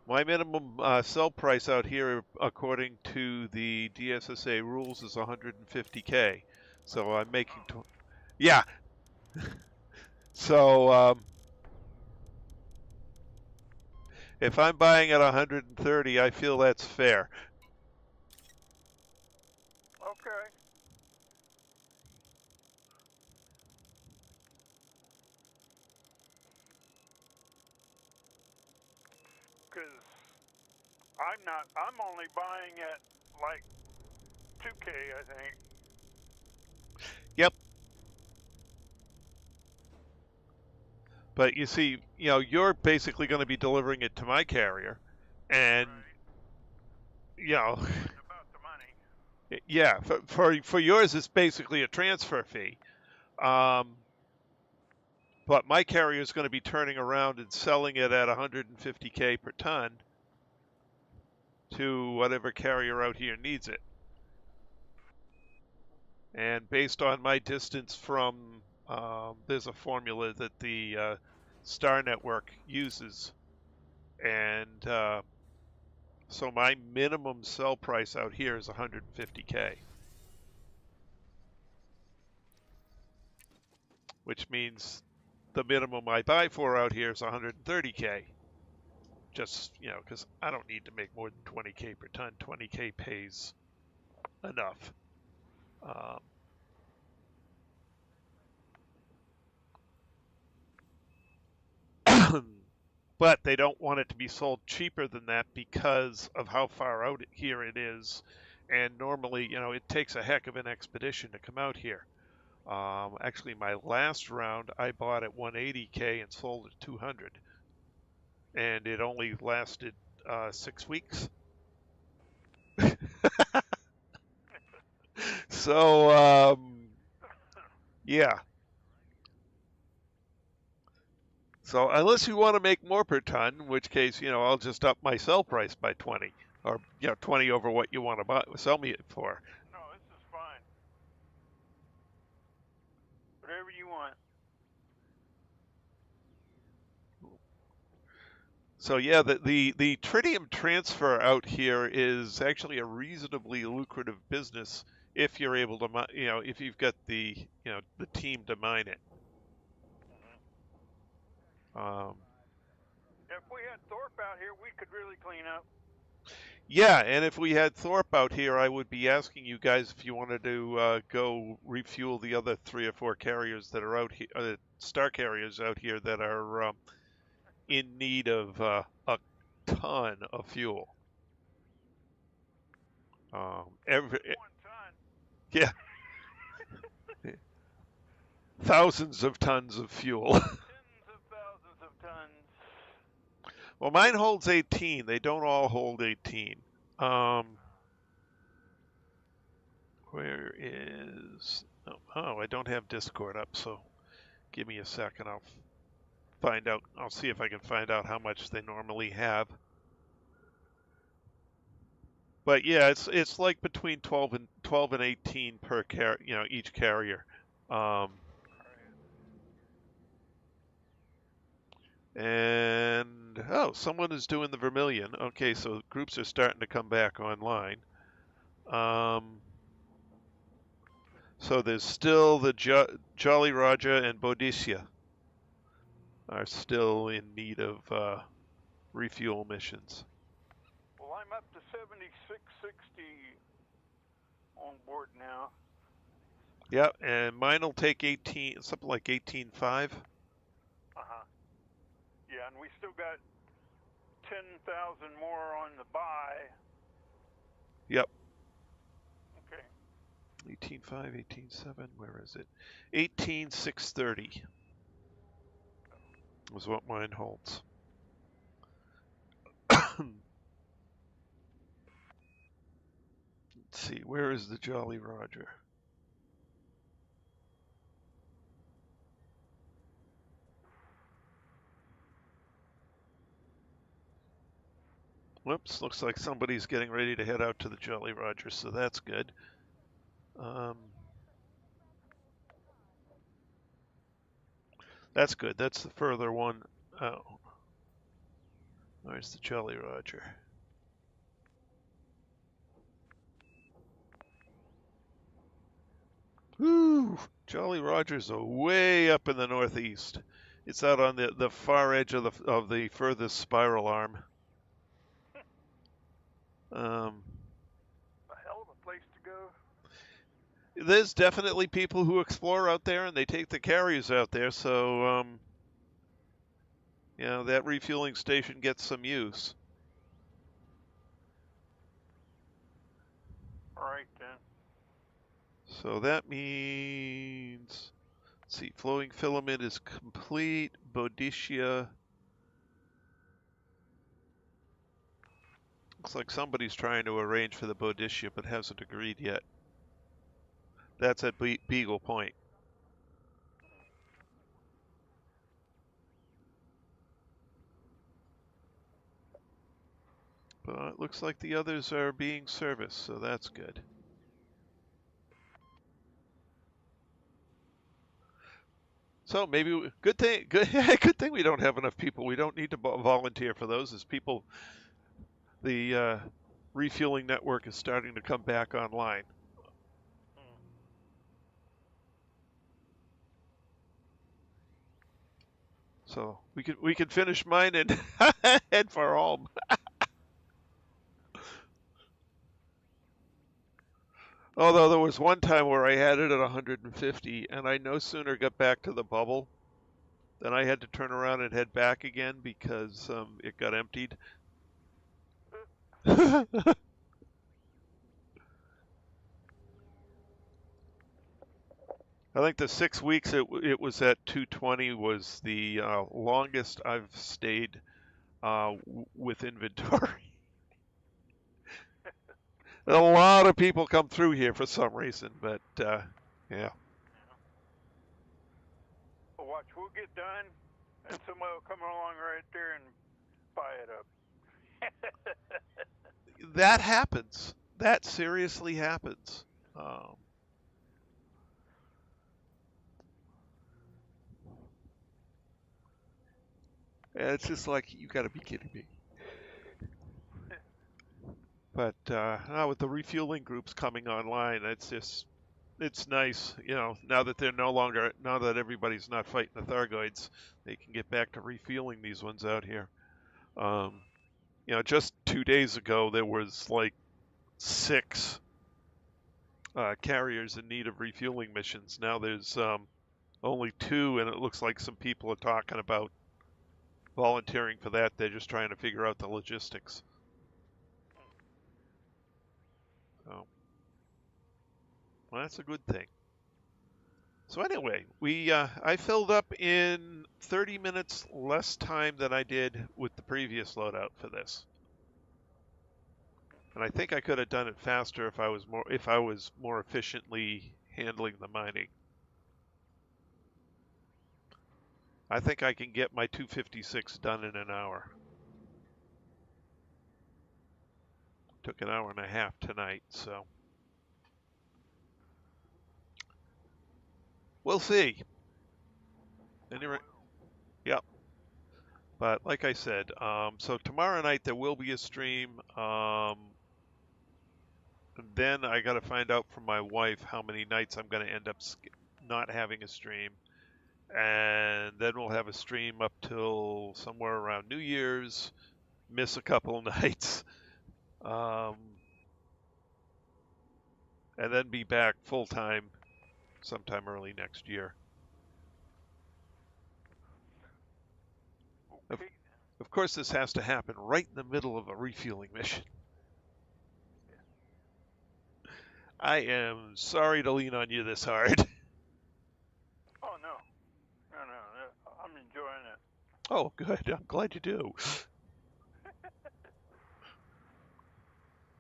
My minimum sell price out here, according to the DSSA rules, is 150K. So I'm making, yeah. So if I'm buying at 130, I feel that's fair. Okay. Because I'm only buying at like 2K, I think. Yep. But you see, you're basically going to be delivering it to my carrier, and Right. About the money. yeah, for yours it's basically a transfer fee. But my carrier is going to be turning around and selling it at 150K per ton to whatever carrier out here needs it. And based on my distance from, there's a formula that the Star Network uses. And so my minimum sell price out here is 150K. Which means the minimum I buy for out here is 130K. Just, because I don't need to make more than 20K per ton. 20K pays enough. But they don't want it to be sold cheaper than that because of how far out here it is. And normally, it takes a heck of an expedition to come out here. Actually, my last round, I bought at 180K and sold at 200. And it only lasted 6 weeks. So, yeah. So unless you want to make more per ton, in which case, I'll just up my sell price by 20 or, 20 over what you want to sell me it for. No, this is fine. Whatever you want. So yeah, the tritium transfer out here is actually a reasonably lucrative business if you're able to, if you've got the team to mine it. If we had Thorpe out here, we could really clean up. Yeah, and if we had Thorpe out here, I would be asking you guys if you wanted to go refuel the other 3 or 4 carriers that are out here, star carriers out here that are in need of ton of fuel. Every 1 ton. yeah, thousands of tons of fuel. Tens of thousands of tons. Well, mine holds 18. They don't all hold 18. Where is? Oh, I don't have Discord up, so give me a second. I'll find out. I'll see if I can find out how much they normally have. But yeah, it's like between 12 and 18 per each carrier. And oh, someone is doing the Vermilion. Okay, so groups are starting to come back online. So there's still the Jolly Roger and Boadicea are still in need of refuel missions. Well, I'm up to 7660 on board now. Yep, and mine will take 18, something like 18.5. Yeah, and we still got 10,000 more on the buy. Yep. Okay. 18.5, 18.7, where is it? 18.630 was what mine holds. Let's see, where is the Jolly Roger? Whoops, looks like somebody's getting ready to head out to the Jolly Roger, so that's good. That's good. That's the further one. Oh. Where's the Jolly Roger? Woo! Jolly Roger's way up in the northeast. It's out on the far edge of the furthest spiral arm. A hell of a place to go. There's definitely people who explore out there, and they take the carriers out there, so that refueling station gets some use. All right then. So that means, let's see, flowing filament is complete. Boadicea. Looks like somebody's trying to arrange for the Boadicea, but hasn't agreed yet. That's at Beagle Point. But it looks like the others are being serviced, so that's good. So maybe good thing we don't have enough people. We don't need to volunteer for those. As people, the refueling network is starting to come back online. So we can finish mine and head for home. Although there was one time where I had it at 150, and I no sooner got back to the bubble than I had to turn around and head back again because it got emptied. I think the 6 weeks it was at 220 was the longest I've stayed with inventory. A lot of people come through here for some reason, but yeah. Well, watch, we'll get done, and somebody will come along right there and buy it up. That happens. That seriously happens. It's just like, you got to be kidding me. But now with the refueling groups coming online, it's nice, now that now that everybody's not fighting the Thargoids, they can get back to refueling these ones out here. Just 2 days ago, there was like 6 carriers in need of refueling missions. Now there's only 2, and it looks like some people are talking about volunteering for that. They're just trying to figure out the logistics. So, well, that's a good thing. So anyway, I filled up in 30 minutes less time than I did with the previous loadout for this. And I think I could have done it faster if I was more efficiently handling the mining. I think I can get my 256 done in an hour. Took an hour and a half tonight, so we'll see. Anyway, yep. But like I said, so tomorrow night there will be a stream. Then I got to find out from my wife how many nights I'm going to end up not having a stream. And then we'll have a stream up till somewhere around New Year's, miss a couple of nights, and then be back full time sometime early next year. Okay. Of course, this has to happen right in the middle of a refueling mission. I am sorry to lean on you this hard. Oh, no. No, I'm enjoying it. Oh, good. I'm glad you do.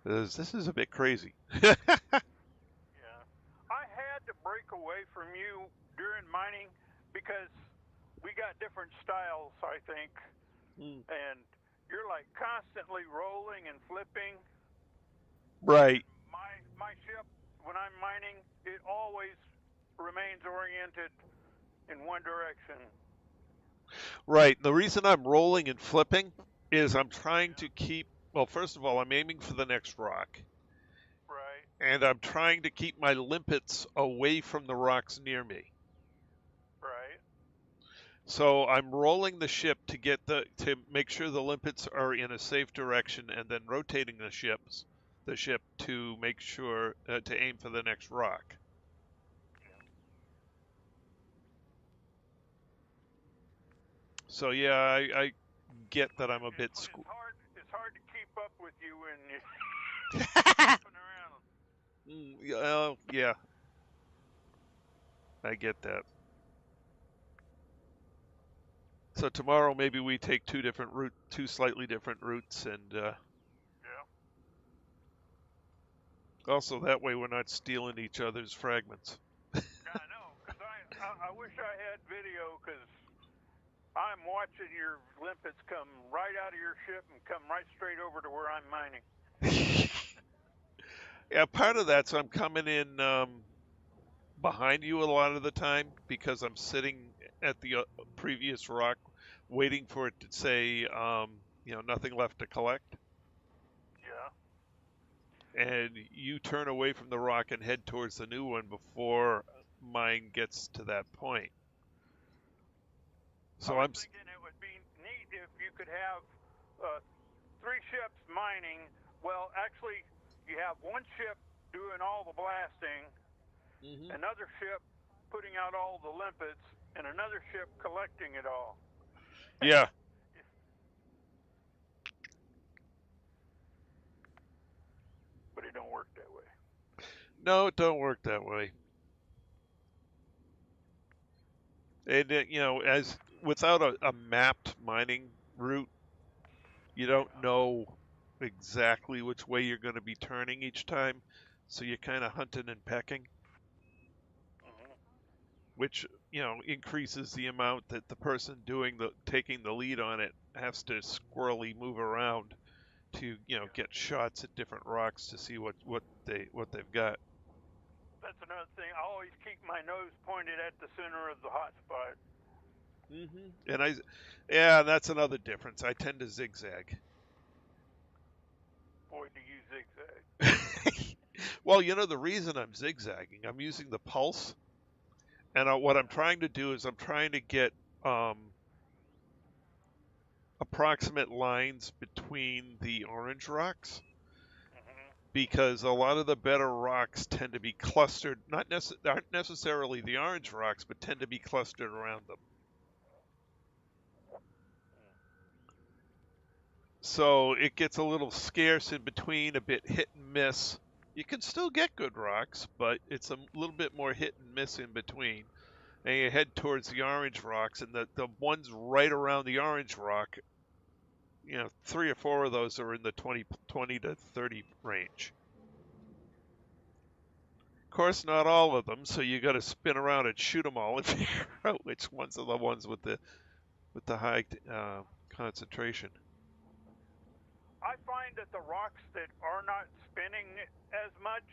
This is a bit crazy. Yeah. I had to break away from you during mining because we got different styles, I think. And you're like constantly rolling and flipping. Right. My ship, when I'm mining, it always remains oriented in one direction. Right. The reason I'm rolling and flipping is I'm trying to keep, well, first of all, I'm aiming for the next rock. Right. And I'm trying to keep my limpets away from the rocks near me. Right. So I'm rolling the ship to make sure the limpets are in a safe direction, and then rotating the ship to make sure to aim for the next rock. So yeah, I get that I'm a bit. It's hard to keep up with you when you're jumping around. Yeah, I get that. So tomorrow maybe we take two slightly different routes, and Yeah. Also that way we're not stealing each other's fragments. Yeah, I know, because I wish I had video, because I'm watching your limpets come right out of your ship and come right straight over to where I'm mining. Yeah, part of that's I'm coming in behind you a lot of the time because I'm sitting at the previous rock waiting for it to say, nothing left to collect. Yeah. And you turn away from the rock and head towards the new one before mine gets to that point. So I'm thinking it would be neat if you could have 3 ships mining. Well, actually, you have one ship doing all the blasting, another ship putting out all the limpets, and another ship collecting it all. Yeah. But it don't work that way. No, it don't work that way. And as without a mapped mining route, you don't know exactly which way you're going to be turning each time, so you're kind of hunting and pecking, which increases the amount that the person taking the lead on it has to squirrely move around to get shots at different rocks to see what they've got. That's another thing. I always keep my nose pointed at the center of the hot spot. And that's another difference. I tend to zigzag. Boy, do you zigzag. Well, the reason I'm zigzagging, I'm using the pulse, and what I'm trying to do is I'm trying to get approximate lines between the orange rocks, because a lot of the better rocks tend to be clustered, aren't necessarily the orange rocks, but tend to be clustered around them. So it gets a little scarce in between, a bit hit and miss. You can still get good rocks, but it's a little bit more hit and miss in between. And you head towards the orange rocks, and the ones right around the orange rock, 3 or 4 of those are in the 20 to 30 range. Of course, not all of them, so you got to spin around and shoot them all and figure out which ones are the ones with the high concentration. I find that the rocks that are not spinning as much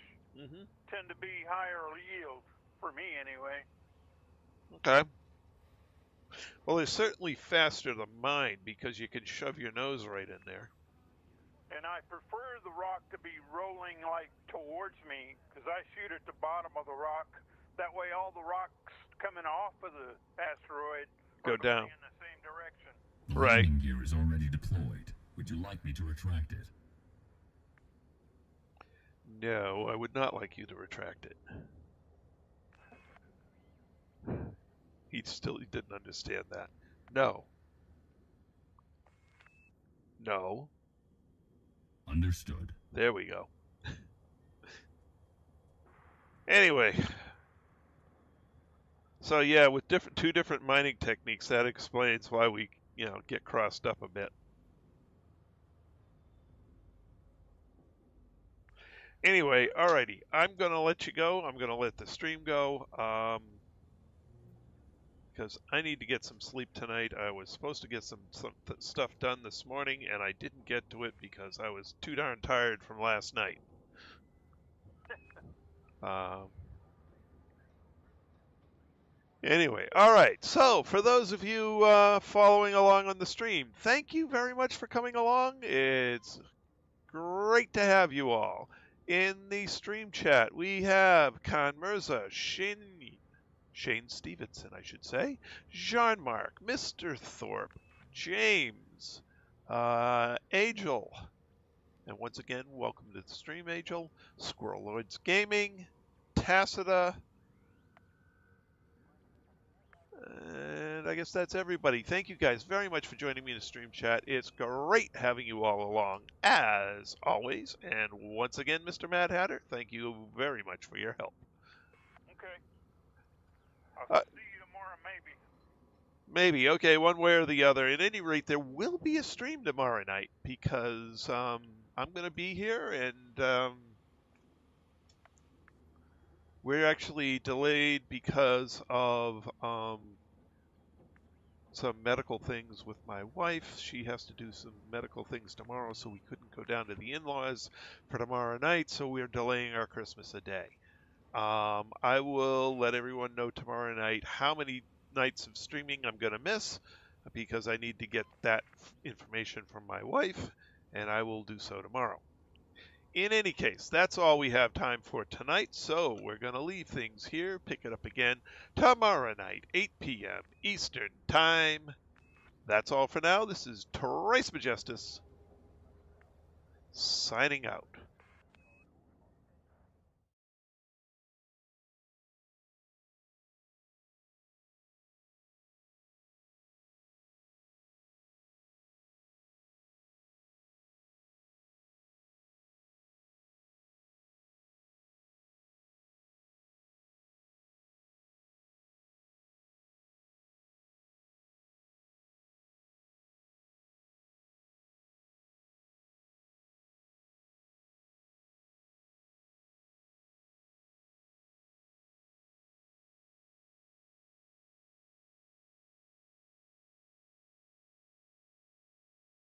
tend to be higher yield, for me anyway. Okay. Well, they're certainly faster to mine because you can shove your nose right in there. And I prefer the rock to be rolling like towards me, because I shoot at the bottom of the rock. That way all the rocks coming off of the asteroid go down in the same direction. The right. landing gear is already deployed. Would you like me to retract it? No, I would not like you to retract it. He didn't understand that. No. No. Understood. There we go. Anyway. So yeah, with two different mining techniques, that explains why we, get crossed up a bit. Anyway, alrighty, I'm gonna let you go. I'm gonna let the stream go, because I need to get some sleep tonight. I was supposed to get some stuff done this morning, and I didn't get to it because I was too darn tired from last night. Anyway, all right. So for those of you following along on the stream, thank you very much for coming along. It's great to have you all. In the stream chat, we have Khan Mirza, Shane Stevenson, I should say, Jean-Marc, Mr. Thorpe, James, Angel, and once again, welcome to the stream, Angel, Squirrel Lords Gaming, Tacita, and I guess that's everybody. Thank you guys very much for joining me in the stream chat. It's great having you all along, as always. And once again, Mr. Mad Hatter, thank you very much for your help. Okay. I'll see you tomorrow, maybe. Maybe. Okay, one way or the other. At any rate, there will be a stream tomorrow night because I'm going to be here, and we're actually delayed because of some medical things with my wife. She has to do some medical things tomorrow, so we couldn't go down to the in-laws for tomorrow night, so we're delaying our Christmas a day. I will let everyone know tomorrow night how many nights of streaming I'm going to miss, because I need to get that information from my wife, and I will do so tomorrow. In any case, that's all we have time for tonight, so we're going to leave things here, pick it up again tomorrow night, 8 p.m. Eastern Time. That's all for now. This is Trace Majestus, signing out.